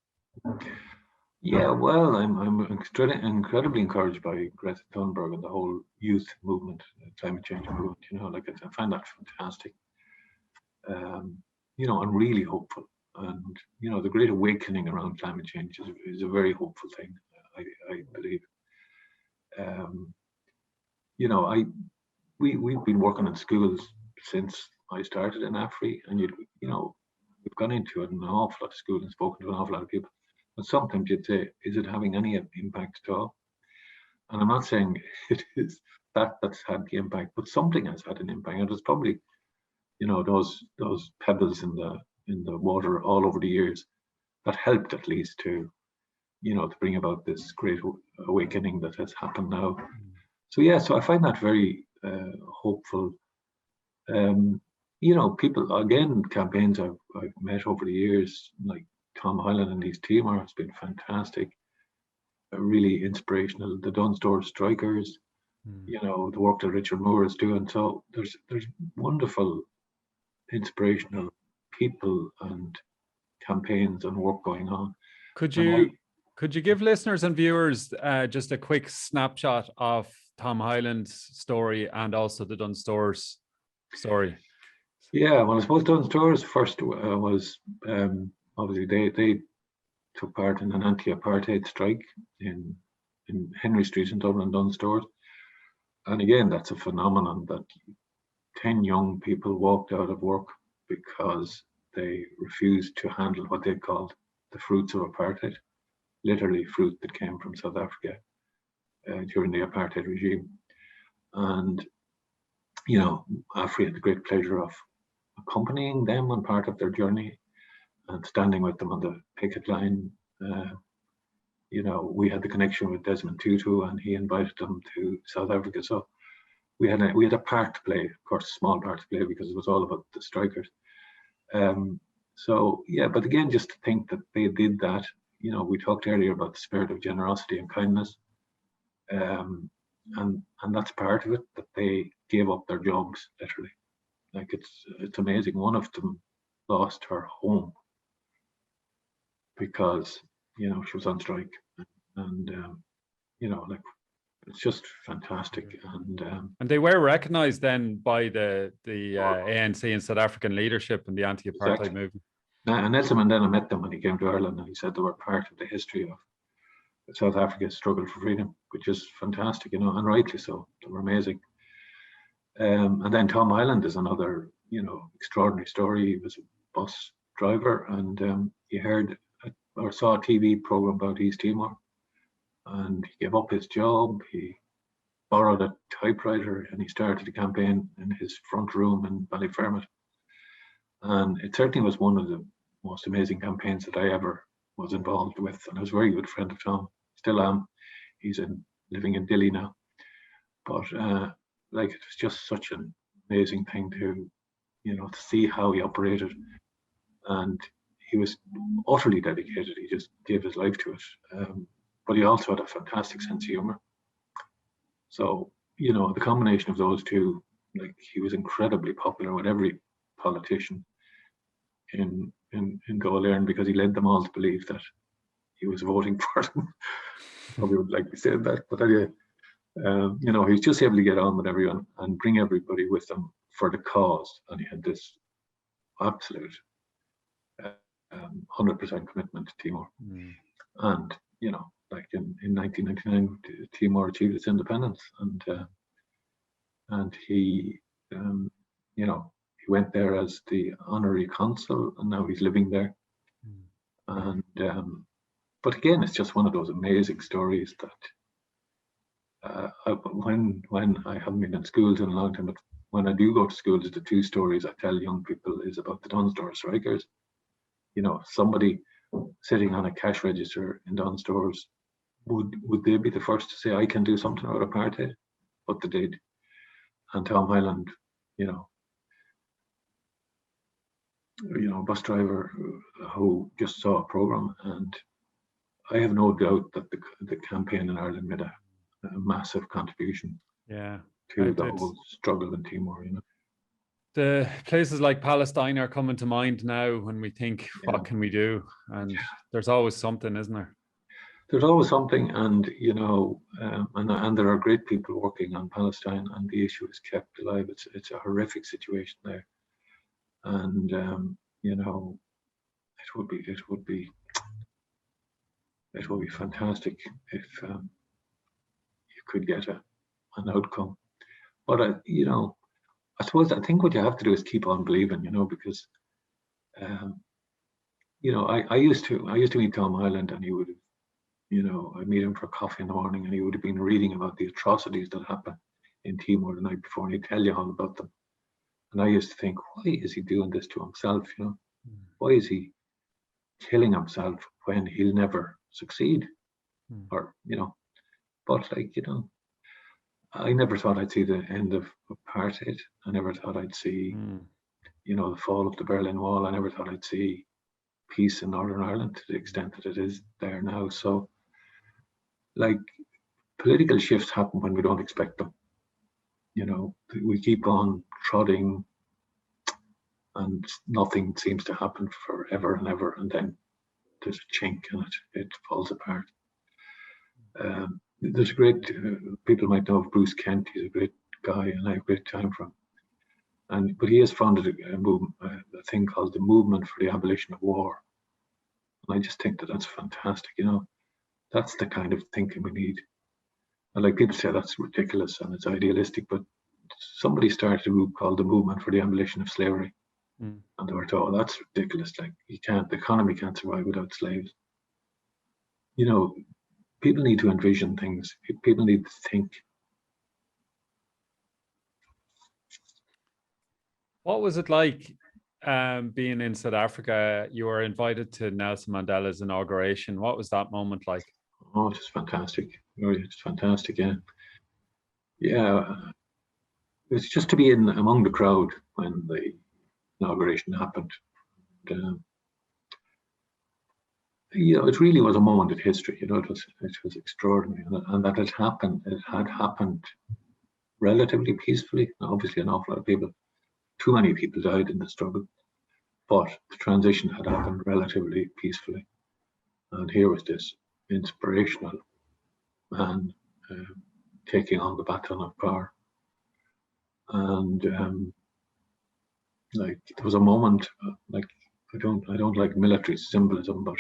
Yeah, well, I'm incredibly encouraged by Greta Thunberg and the whole youth movement, climate change movement. You know, like, I find that fantastic. You know, I'm really hopeful, and you know, the great awakening around climate change is a very hopeful thing. I believe. You know, we've been working in schools since I started in Afri, and you know, we've gone into an awful lot of schools and spoken to an awful lot of people. And sometimes you'd say, is it having any impact at all? And I'm not saying it is that's had the impact, but something has had an impact. And it's probably, you know, those pebbles in the water all over the years that helped, at least, to, you know, to bring about this great awakening that has happened now. So yeah, so I find that very hopeful. You know, people, again, campaigns I've met over the years, like Tom Hyland and his team, has been fantastic, really inspirational. The Dunstore Strikers, you know, the work that Richard Moore is doing. So there's wonderful, inspirational people and campaigns and work going on. Could you give listeners and viewers just a quick snapshot of Tom Hyland's story and also the Dunstore's story? Yeah, well, I suppose Dunstore's first was obviously they took part in an anti-apartheid strike in Henry Street in Dublin, Dunstore. And again, that's a phenomenon that 10 young people walked out of work because they refused to handle what they called the fruits of apartheid, literally fruit that came from South Africa during the apartheid regime. And, you know, Afri had the great pleasure of accompanying them on part of their journey and standing with them on the picket line. You know, we had the connection with Desmond Tutu, and he invited them to South Africa. So we had a part to play, of course, a small part to play, because it was all about the strikers. So yeah, but again, just to think that they did that. You know, we talked earlier about the spirit of generosity and kindness, and that's part of it. That they gave up their jobs literally. Like it's amazing. One of them lost her home because she was on strike, and like it's just fantastic. And they were recognised then by the ANC and South African leadership and the anti-apartheid exactly. movement. And Nelson Mandela met them when he came to Ireland, and he said they were part of the history of South Africa's struggle for freedom, which is fantastic, and rightly so. They were amazing. And then Tom Hyland is another, extraordinary story. He was a bus driver, and he heard or saw a TV program about East Timor, and he gave up his job. He borrowed a typewriter, and he started a campaign in his front room in Ballyfermot. And it certainly was one of the most amazing campaigns that I ever was involved with. And I was a very good friend of Tom, still am. He's living in Dili now. But it was just such an amazing thing to see how he operated. And he was utterly dedicated. He just gave his life to it. But he also had a fantastic sense of humor. So, the combination of those two, like, he was incredibly popular with every politician in Dáil Éireann, because he led them all to believe that he was voting for them. Probably would like to say that, but anyway, he's just able to get on with everyone and bring everybody with him for the cause. And he had this absolute 100% commitment to Timor. And like in 1999, Timor achieved its independence, and he he went there as the honorary consul, and now he's living there. And but again, it's just one of those amazing stories that when I haven't been in schools in a long time, but when I do go to schools, the two stories I tell young people is about the Dunstore strikers. Somebody sitting on a cash register in Dunstores, would they be the first to say, I can do something about apartheid? But they did. And Tom Hyland, bus driver who just saw a program, and I have no doubt that the campaign in Ireland made a massive contribution to the whole struggle in Timor. The places like Palestine are coming to mind now when we think, what can we do? And there's always something, isn't there? There's always something, and and there are great people working on Palestine, and the issue is kept alive. It's a horrific situation there, and it would be fantastic if you could get an outcome. But I suppose I think what you have to do is keep on believing, because I used to meet Tom Hyland, and he would have, I'd meet him for coffee in the morning, and he would have been reading about the atrocities that happened in Timor the night before, and he'd tell you all about them. And I used to think, why is he doing this to himself? Why is he killing himself when he'll never succeed? Or but I never thought I'd see the end of apartheid. I never thought I'd see the fall of the Berlin Wall. I never thought I'd see peace in Northern Ireland to the extent that it is there now. So, like, political shifts happen when we don't expect them. We keep on trotting, and nothing seems to happen forever and ever, and then there's a chink and it falls apart. There's a great, people might know of Bruce Kent. He's a great guy, and I have a great time for him. But he has founded a thing called the Movement for the Abolition of War. And I just think that that's fantastic. That's the kind of thinking we need. And like, people say that's ridiculous and it's idealistic, but somebody started a group called the Movement for the Abolition of Slavery. And they were told, that's ridiculous. Like, the economy can't survive without slaves. People need to envision things. People need to think. What was it like being in South Africa? You were invited to Nelson Mandela's inauguration. What was that moment like? Oh, it's fantastic. It's fantastic, yeah. Yeah, it was just to be among the crowd when the inauguration happened. it really was a moment in history. It was extraordinary, and that it had happened relatively peacefully. Obviously, an awful lot of people, too many people died in the struggle, but the transition had happened relatively peacefully. And here was this inspirational man taking on the baton of power. And there was a moment, I don't like military symbolism, but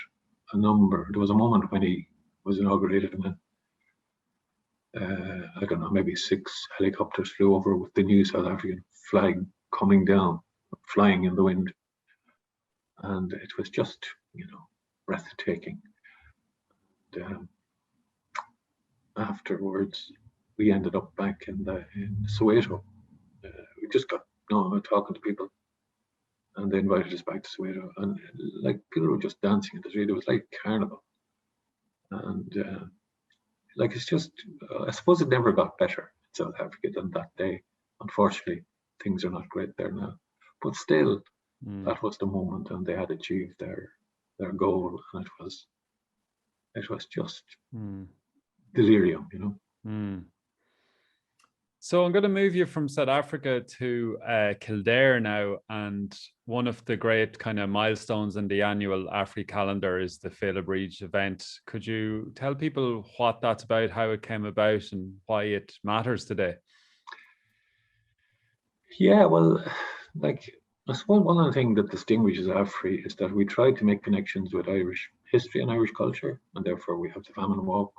there was a moment when he was inaugurated, and then I don't know, maybe 6 helicopters flew over with the new South African flag coming down, flying in the wind. And it was just, breathtaking. And, afterwards, we ended up back in Soweto. We just got talking to people, and they invited us back to Soweto, and people were just dancing in the street. It was like carnival, and it's just, I suppose it never got better in South Africa than that day. Unfortunately, things are not great there now, but still, that was the moment, and they had achieved their goal, and it was just delirium, So I'm going to move you from South Africa to Kildare now, and one of the great kind of milestones in the annual Afri calendar is the Famine event. Could you tell people what that's about, how it came about, and why it matters today? Yeah, well, I suppose one of the things that distinguishes Afri is that we try to make connections with Irish history and Irish culture, and therefore we have the Famine Walk,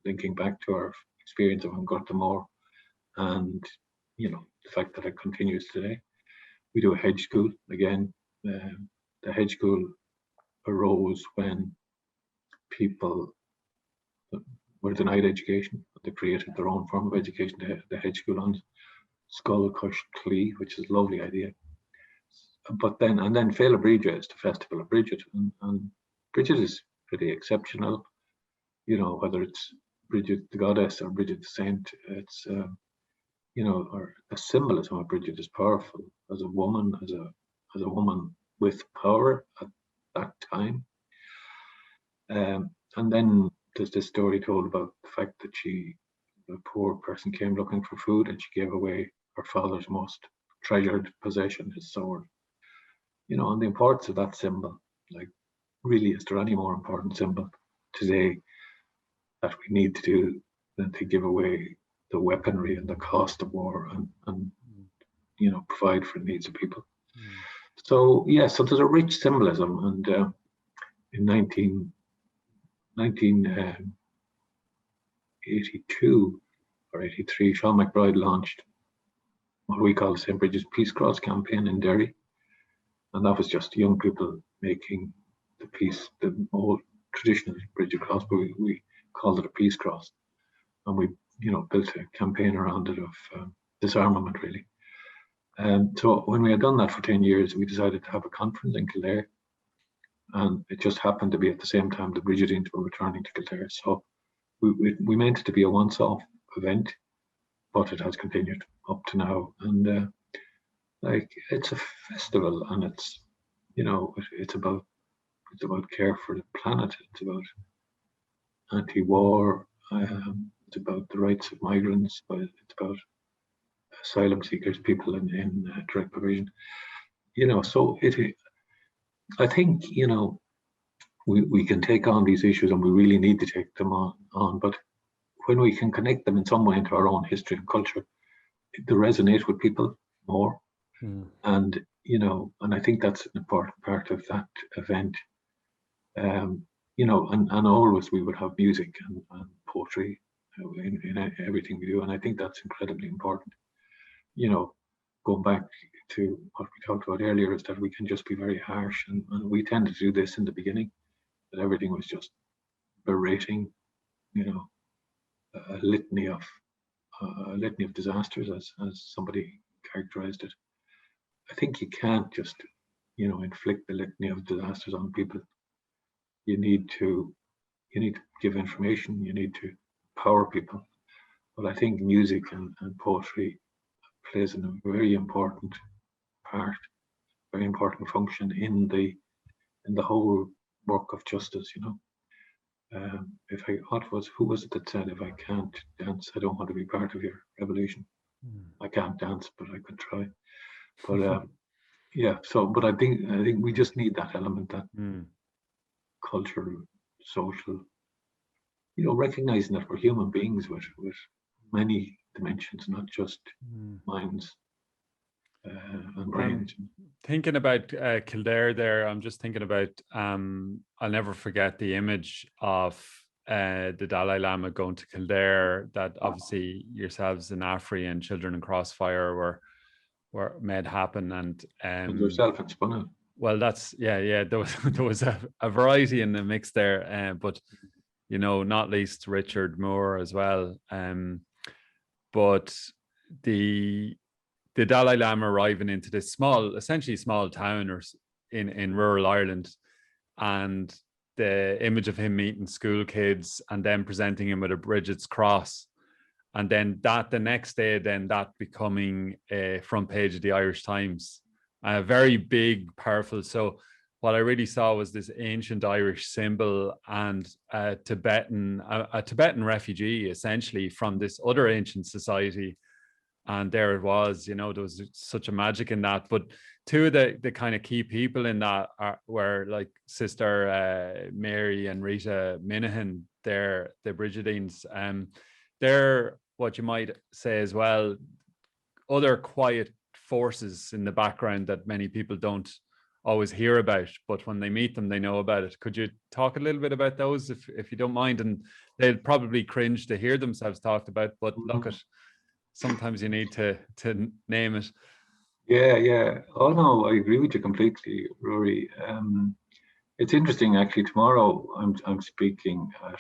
linking back to our experience of Untitled, and the fact that it continues today. We do a hedge school again. The hedge school arose when people were denied education. They created their own form of education, the hedge school on Skull Cush Clee, which is a lovely idea. But then Féile Bríde is the festival of Bridget, and Bridget is pretty exceptional. Whether it's Bridget the goddess or Bridget the saint, it's or the symbolism of Bridget is powerful as a woman, as a woman with power at that time. And then there's this story told about the fact that a poor person came looking for food, and she gave away her father's most treasured possession, his sword. And the importance of that symbol, really, is there any more important symbol today that we need to do than to give away the weaponry and the cost of war and provide for the needs of people? So so there's a rich symbolism, and in 1982 or 83, Sean McBride launched what we call the St. Bridget's Peace Cross campaign in Derry, and that was just young people making the old traditional Bridget cross, but we called it a peace cross, and we built a campaign around it of disarmament, really. And so when we had done that for 10 years, we decided to have a conference in Kildare, and it just happened to be at the same time the Bridgetines were returning to Kildare. So we meant it to be a once-off event, but it has continued up to now. And it's a festival, and it's it's about care for the planet. It's about anti-war. It's about the rights of migrants. It's about asylum seekers, people in direct provision. So I think we can take on these issues, and we really need to take them on. But when we can connect them in some way into our own history and culture, they resonate with people more. And and I think that's an important part of that event. And always we would have music and poetry in everything we do, and I think that's incredibly important. Going back to what we talked about earlier, is that we can just be very harsh, and we tend to do this in the beginning, that everything was just berating, a litany of disasters, as somebody characterized it. I think you can't just inflict the litany of disasters on people. You need to give information, you need to empower people. But I think music and poetry plays a very important part, very important function in the whole work of justice, you know. Who was it that said, if I can't dance, I don't want to be part of your revolution? I can't dance, but I could try. But yeah, so, but I think we just need that element, that cultural, social, you know, recognizing that we're human beings with many dimensions, not just minds and brains. Thinking about Kildare there, I'm just thinking about, I'll never forget the image of the Dalai Lama going to Kildare, that obviously yourselves in Afri and Children in Crossfire were made happen. And yourself and Spunna. Well, that's, yeah, there was a variety in the mix there, but, you know, not least Richard Moore as well. But the Dalai Lama arriving into this essentially small town or in rural Ireland, and the image of him meeting school kids and then presenting him with a Bridget's cross, and then the next day, that becoming a front page of the Irish Times, a very big, powerful. So what I really saw was this ancient Irish symbol and a Tibetan refugee, essentially, from this other ancient society. And there it was, you know, there was such a magic in that. But two of the kind of key people in that were like Sister Mary and Rita Minahan, the Brigidines. They're, what you might say as well, other quiet forces in the background that many people don't always hear about, but when they meet them, they know about it. Could you talk a little bit about those, if you don't mind? And they'll probably cringe to hear themselves talked about, but look at, sometimes you need to name it. Yeah. Oh no, I agree with you completely, Rory. It's interesting, actually. Tomorrow, I'm speaking at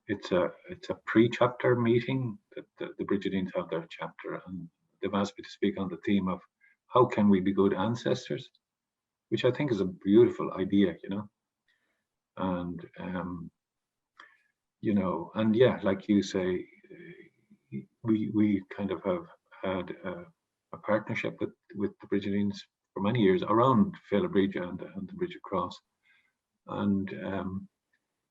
it's a pre-chapter meeting that the Brigidines have their chapter, and they've asked me to speak on the theme of how can we be good ancestors, which I think is a beautiful idea, you know. And you know, and yeah, like you say, we kind of have had a partnership with the Brigidines for many years around Féile Bríde and the Bridget Cross, and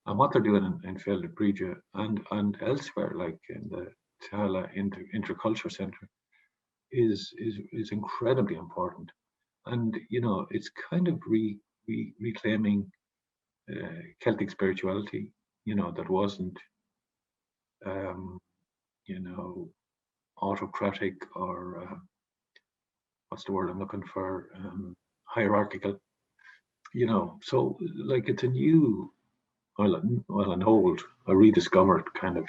what they're doing in Féile Bríde and elsewhere, like in the Tala Interculture Centre, is incredibly important. And you know, it's kind of reclaiming Celtic spirituality, you know, that wasn't you know, autocratic or what's the word I'm looking for, hierarchical, you know. So like, it's a new, an old, a rediscovered kind of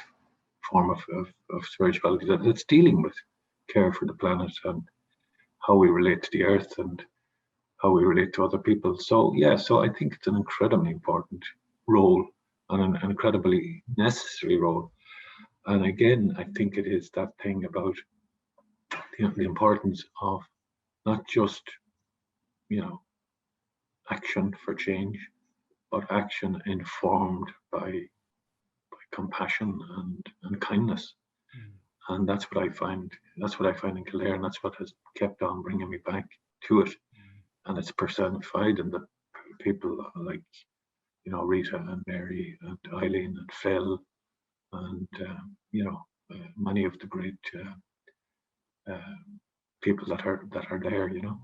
form of spirituality that's dealing with care for the planet and how we relate to the earth and how we relate to other people. So yeah, so I think it's an incredibly important role and an incredibly necessary role. And again, I think it is that thing about the importance of not just, you know, action for change, but action informed by compassion and kindness. And that's what I find. That's what I find in Kildare, and that's what has kept on bringing me back to it. And it's personified in the people like, you know, Rita and Mary and Eileen and Phil, and you know, many of the great people that are there, you know.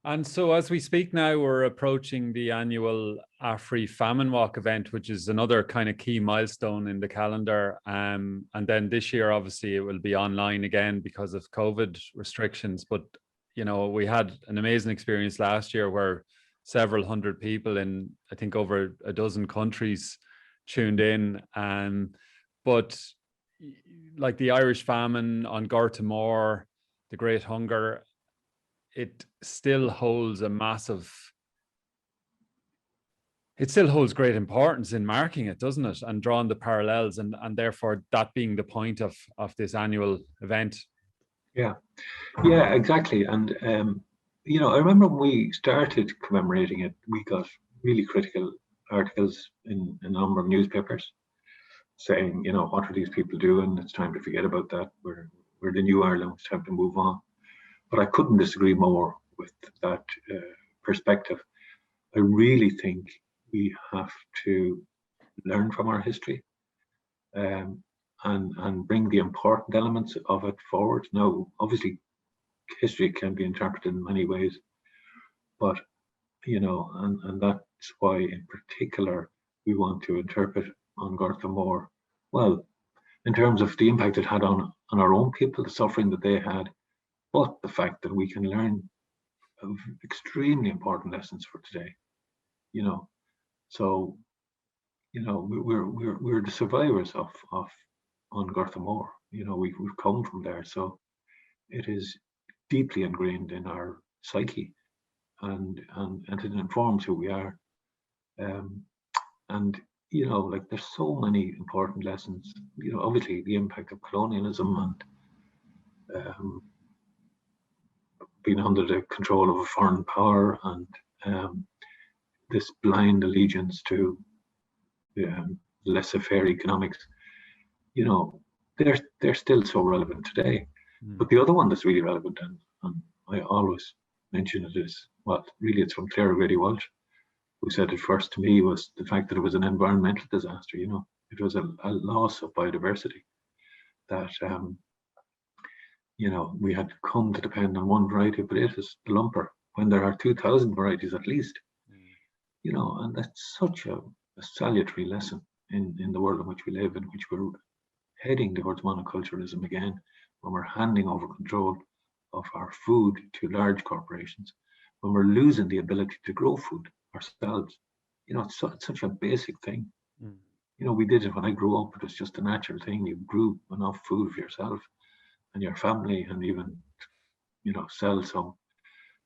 And so as we speak now, we're approaching the annual Afri Famine Walk event, which is another kind of key milestone in the calendar. And then this year, obviously, it will be online again because of COVID restrictions. But, you know, we had an amazing experience last year where several hundred people in, I think, over a dozen countries tuned in. But like the Irish famine on Gortamore, the Great Hunger, it still holds great importance in marking it, doesn't it? And drawing the parallels, and therefore that being the point of this annual event. Yeah, exactly. And you know, I remember when we started commemorating it, we got really critical articles in a number of newspapers saying, you know, what are these people doing? It's time to forget about that. We're the new Ireland. It's time to move on. but I couldn't disagree more with that perspective. I really think we have to learn from our history and bring the important elements of it forward. Now, obviously, history can be interpreted in many ways, but and that's why in particular we want to interpret on Garth Moore, well, in terms of the impact it had on our own people, the suffering that they had, but the fact that we can learn extremely important lessons for today. So we're the survivors of on Garth Moore. We've come from there, so it is deeply ingrained in our psyche, and it informs who we are. And there's so many important lessons. Obviously the impact of colonialism and being under the control of a foreign power, and this blind allegiance to laissez-faire economics. They're still so relevant today. But the other one that's really relevant, and I always mention it, is, well, really it's from Clara Grady Walsh, who said it first to me, was the fact that it was an environmental disaster. It was a loss of biodiversity, that we had come to depend on one variety of potatoes, the lumper, when there are 2,000 varieties at least. And that's such a salutary lesson in the world in which we live, in which we're heading towards monoculturalism again, when we're handing over control of our food to large corporations, when we're losing the ability to grow food ourselves. It's such a basic thing. We did it when I grew up. It was just a natural thing. You grew enough food for yourself and your family, and even sell some.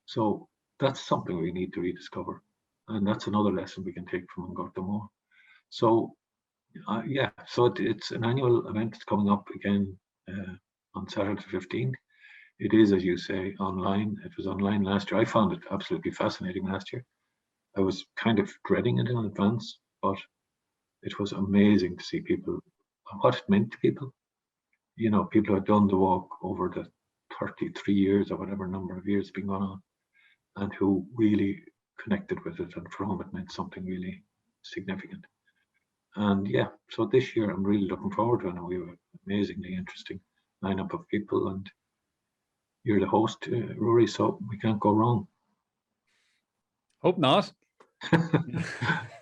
So that's something we need to rediscover, and that's another lesson we can take from Garth Moore. So so it's an annual event that's coming up again on Saturday the 15th. It is, as you say, online. It was online last year. I found it absolutely fascinating last year. I was kind of dreading it in advance, but it was amazing to see people, what it meant to people. People who had done the walk over the 33 years or whatever number of years it's been going on, and who really connected with it, and for whom it meant something really significant. And so this year I'm really looking forward to it. We have an amazingly interesting lineup of people, and you're the host, Rory, so we can't go wrong. Hope not.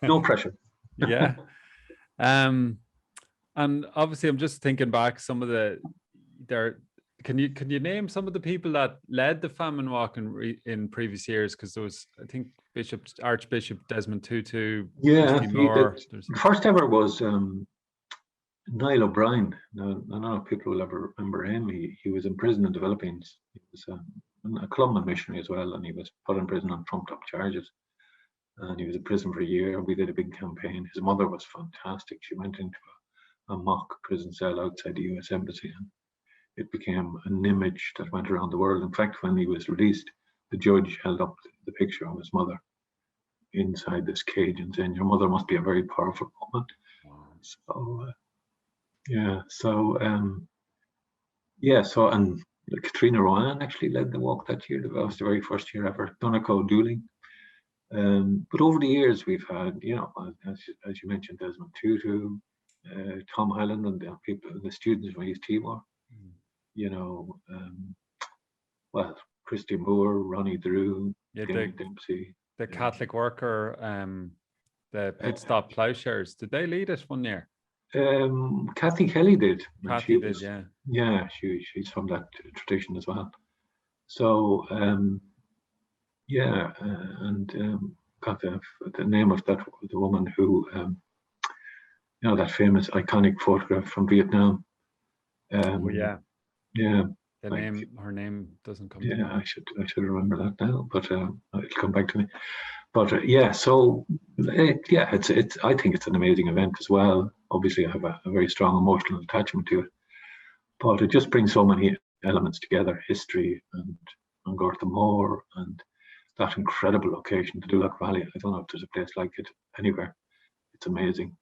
No pressure. Yeah. And obviously I'm just thinking back some of can you name some of the people that led the Famine Walk in previous years? Because there was, I think, Archbishop Desmond Tutu. Yeah, the first ever was Niall O'Brien. Now, I don't know if people will ever remember him. He was in prison in the Philippines. He was a Colombian missionary as well, and he was put in prison on trumped up charges. And he was in prison for a year. We did a big campaign. His mother was fantastic. She went into a mock prison cell outside the US Embassy, and it became an image that went around the world. In fact, when he was released, the judge held up the picture of his mother inside this cage and saying, "Your mother must be a very powerful woman." Wow. So, and Katrina Rowan actually led the walk that year. That was the very first year ever. Donegal Dooling. But over the years, we've had, as you mentioned, Desmond Tutu, Tom Highland, and the students from East Timor. Well, Christy Moore, Ronnie Drew, Damien Dempsey. The Catholic worker, the Pit Stop Plowshares. Did they lead it one year? Kathy Kelly did. Kathy did, yeah. Yeah, she's from that tradition as well. So, got the name of the woman who, that famous iconic photograph from Vietnam. Yeah. Yeah. Her name doesn't come. Yeah, I should remember that now, but it'll come back to me. But so it's. I think it's an amazing event as well. Obviously, I have a very strong emotional attachment to it, but it just brings so many elements together: history and Garth Moore, and that incredible location, the Dulac Valley. I don't know if there's a place like it anywhere. It's amazing.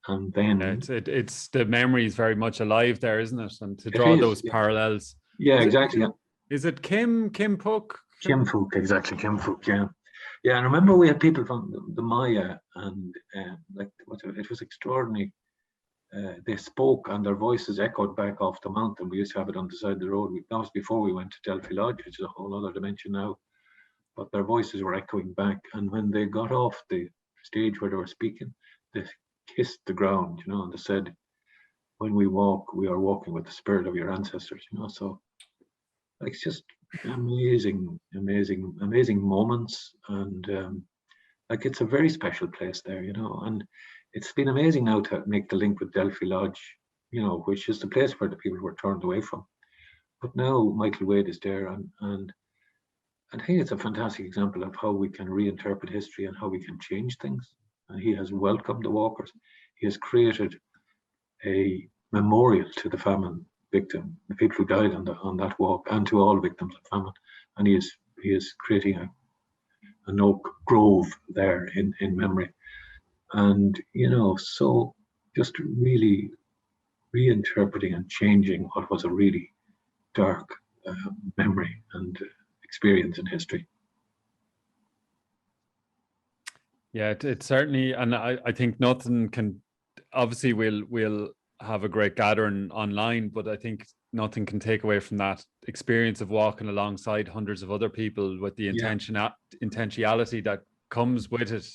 And then it's the memory is very much alive there, isn't it? And to draw those parallels. Yeah, exactly. Is it Kim Puk? Kim Puk, exactly, Kim Puk, yeah. Yeah, and remember we had people from the Maya, and like it was extraordinary. They spoke and their voices echoed back off the mountain. We used to have it on the side of the road. That was before we went to Delphi Lodge, which is a whole other dimension now. But their voices were echoing back. And when they got off the stage where they were speaking, they kissed the ground, you know, and they said, when we walk, we are walking with the spirit of your ancestors, you know. So like, it's just amazing moments. And like, it's a very special place there, you know. And it's been amazing now to make the link with Delphi Lodge, you know, which is the place where the people were turned away from. But now Michael Wade is there, and I think it's a fantastic example of how we can reinterpret history and how we can change things. And he has welcomed the walkers. He has created a memorial to the famine victim, the people who died on that walk, and to all victims of famine. And he is creating an oak grove there in memory. And, you know, so just really reinterpreting and changing what was a really dark memory and experience in history. Yeah, it certainly, and I think nothing can, obviously we'll have a great gathering online, but I think nothing can take away from that experience of walking alongside hundreds of other people with the intentionality that comes with it.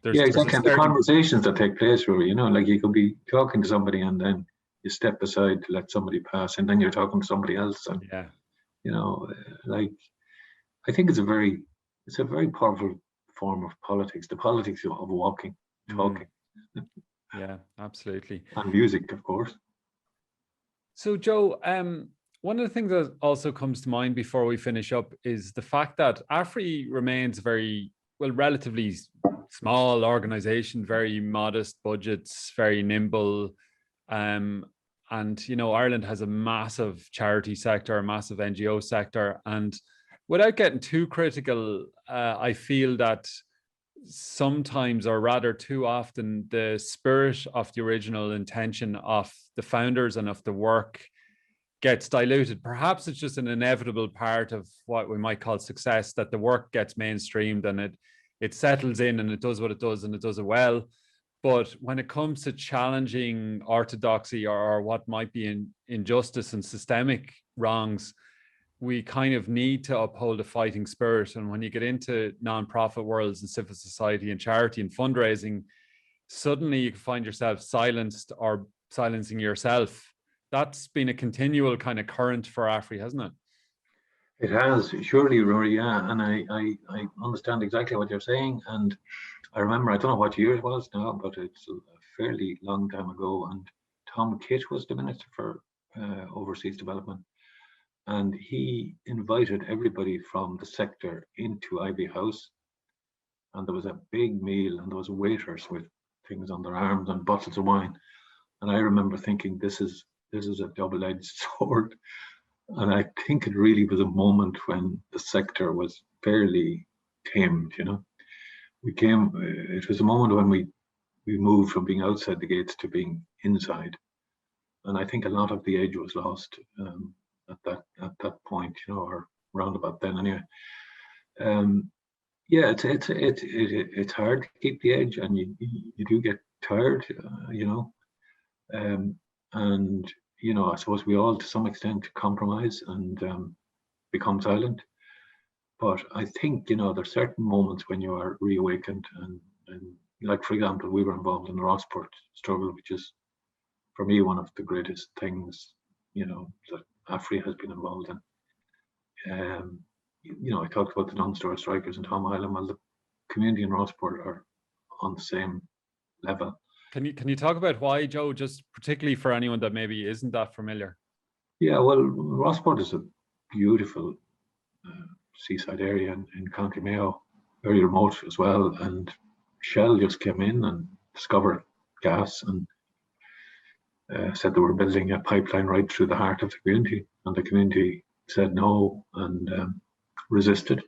Yeah, exactly. And the conversations that take place, really, you know, like you could be talking to somebody and then you step aside to let somebody pass, and then you're talking to somebody else. And, yeah, you know, like, I think it's a very powerful form of politics, the politics of walking, talking. Yeah, absolutely. And music, of course. So, Joe, one of the things that also comes to mind before we finish up is the fact that Afri remains very, well, relatively small organization, very modest budgets, very nimble. And, you know, Ireland has a massive charity sector, a massive NGO sector. And without getting too critical, I feel that sometimes, or rather too often, the spirit of the original intention of the founders and of the work gets diluted. Perhaps it's just an inevitable part of what we might call success, that the work gets mainstreamed and it settles in and it does what it does and it does it well. But when it comes to challenging orthodoxy or what might be injustice and systemic wrongs, we kind of need to uphold a fighting spirit. And when you get into nonprofit worlds and civil society and charity and fundraising, suddenly you can find yourself silenced or silencing yourself. That's been a continual kind of current for Afri, hasn't it? It has, surely, Rory, yeah. And I understand exactly what you're saying. And I remember, I don't know what year it was now, but it's a fairly long time ago. And Tom Kitt was the Minister for Overseas Development. And he invited everybody from the sector into Ivy House. And there was a big meal and there was waiters with things on their arms and bottles of wine. And I remember thinking, this is a double-edged sword. And I think it really was a moment when the sector was fairly tamed, you know. It was a moment when we moved from being outside the gates to being inside. And I think a lot of the edge was lost at that point, you know, or round about then anyway. Yeah, it's hard to keep the edge, and you do get tired, you know. And you know, I suppose we all, to some extent, compromise and become silent. But I think, you know, there's certain moments when you are reawakened, and like, for example, we were involved in the Rossport struggle, which is, for me, one of the greatest things, you know, that Afri has been involved in. You know, I talked about the Dunstore strikers in Tom Island. Well, the community in Rossport are on the same level. Can you talk about why, Joe, just particularly for anyone that maybe isn't that familiar? Yeah, well, Rossport is a beautiful seaside area in County Mayo, very remote as well. And Shell just came in and discovered gas and said they were building a pipeline right through the heart of the community. And the community said no and resisted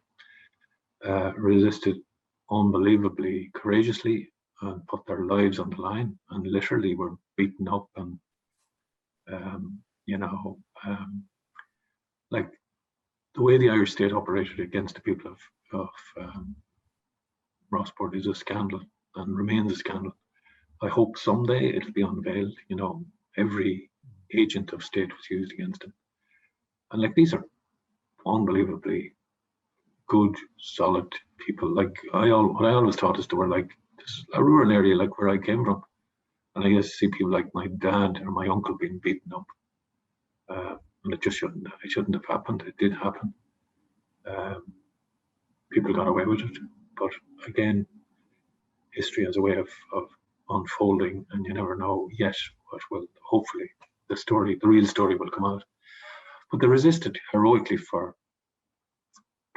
unbelievably courageously, and put their lives on the line, and literally were beaten up. And you know, like, the way the Irish state operated against the people of Rossport is a scandal and remains a scandal. I hope someday it'll be unveiled. You know, every agent of state was used against them, and like these are unbelievably good, solid people. Like what I always thought is they were like a rural area, like where I came from, and I used to see people like my dad or my uncle being beaten up, and it just shouldn't have happened. It did happen. People got away with it, but again, history has a way of unfolding, and you never know yet what will. Hopefully, the real story will come out. But they resisted heroically for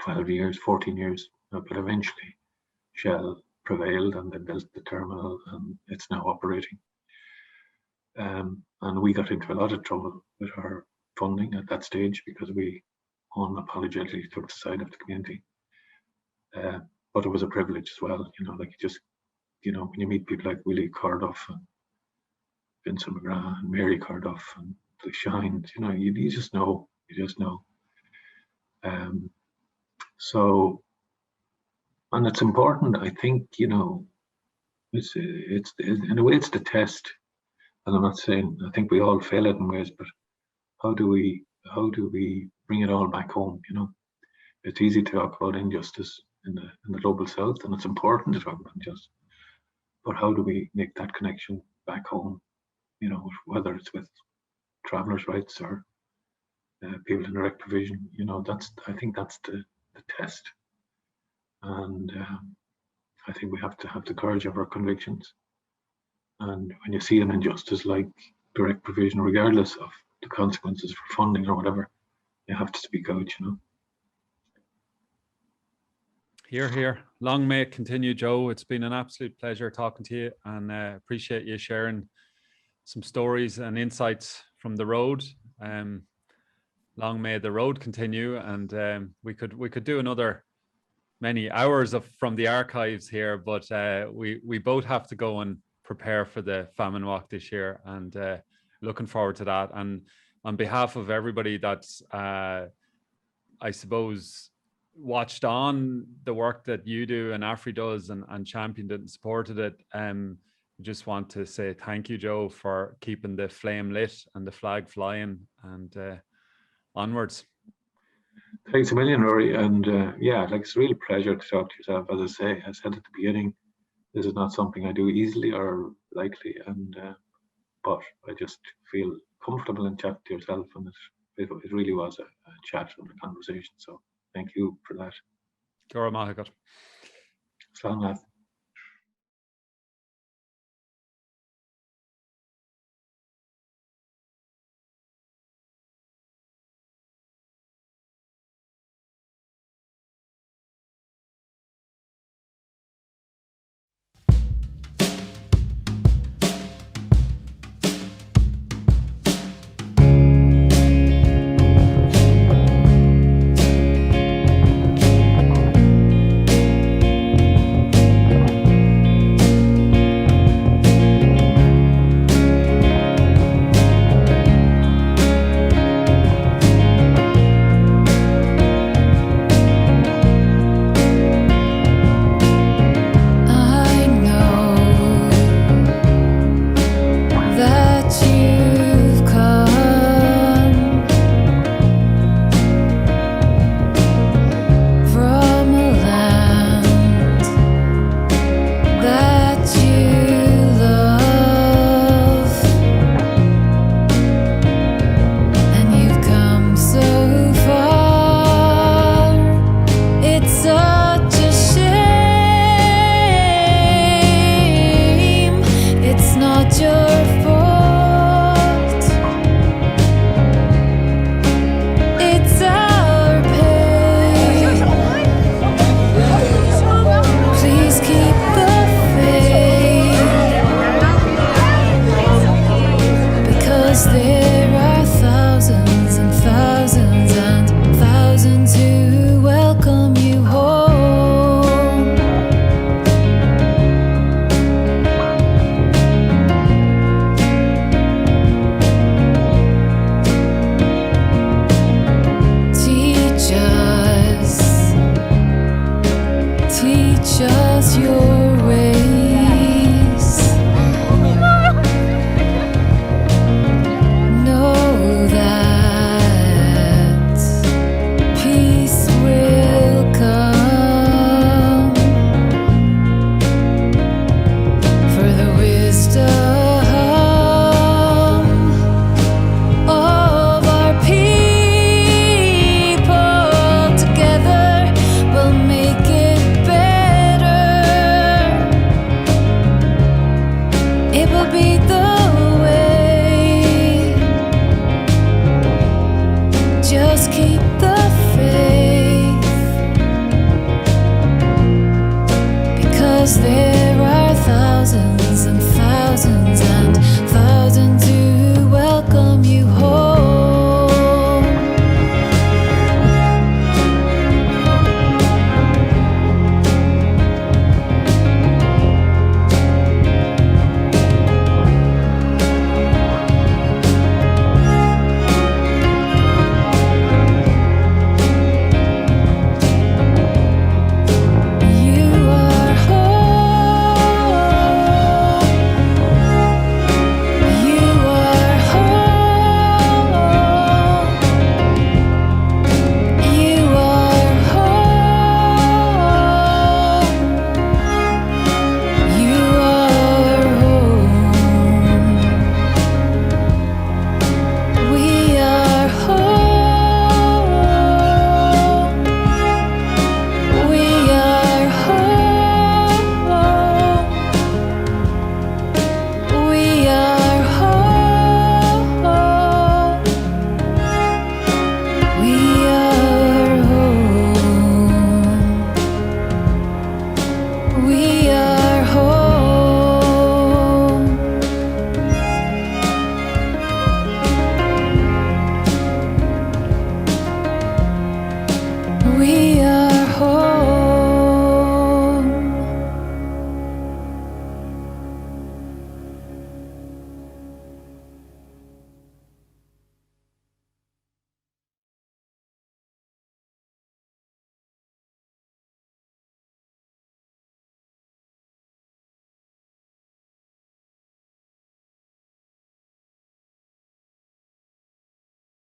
12 years, 14 years, but eventually Shell prevailed and they built the terminal and it's now operating. And we got into a lot of trouble with our funding at that stage because we unapologetically took the side of the community. But it was a privilege as well, you know, like when you meet people like Willie Carduff and Vincent McGrath and Mary Carduff and the Shines, you know, you just know. So, and it's important, I think, you know, it's in a way it's the test, and I'm not saying, I think we all fail it in ways, but how do we bring it all back home? You know, it's easy to talk about injustice in the global south, and it's important to talk about injustice, but how do we make that connection back home? You know, whether it's with travelers' rights or people in direct provision, you know, I think that's the test. And I think we have to have the courage of our convictions. And when you see an injustice like direct provision, regardless of the consequences for funding or whatever, you have to speak out, you know. Hear, hear. Long may it continue, Joe. It's been an absolute pleasure talking to you, and appreciate you sharing some stories and insights from the road. Long may the road continue, and we could do another many hours from the archives here, but we both have to go and prepare for the Famine Walk this year, and looking forward to that. And on behalf of everybody that's I suppose watched on the work that you do and Afri does and championed it and supported it, just want to say thank you, Joe, for keeping the flame lit and the flag flying, and onwards. Thanks a million, Rory. And yeah, like, it's a real pleasure to talk to yourself. As I said at the beginning, this is not something I do easily or lightly, and but I just feel comfortable in chatting to yourself, and it really was a chat and a conversation. So thank you for that. Gora Mahagat. Slán there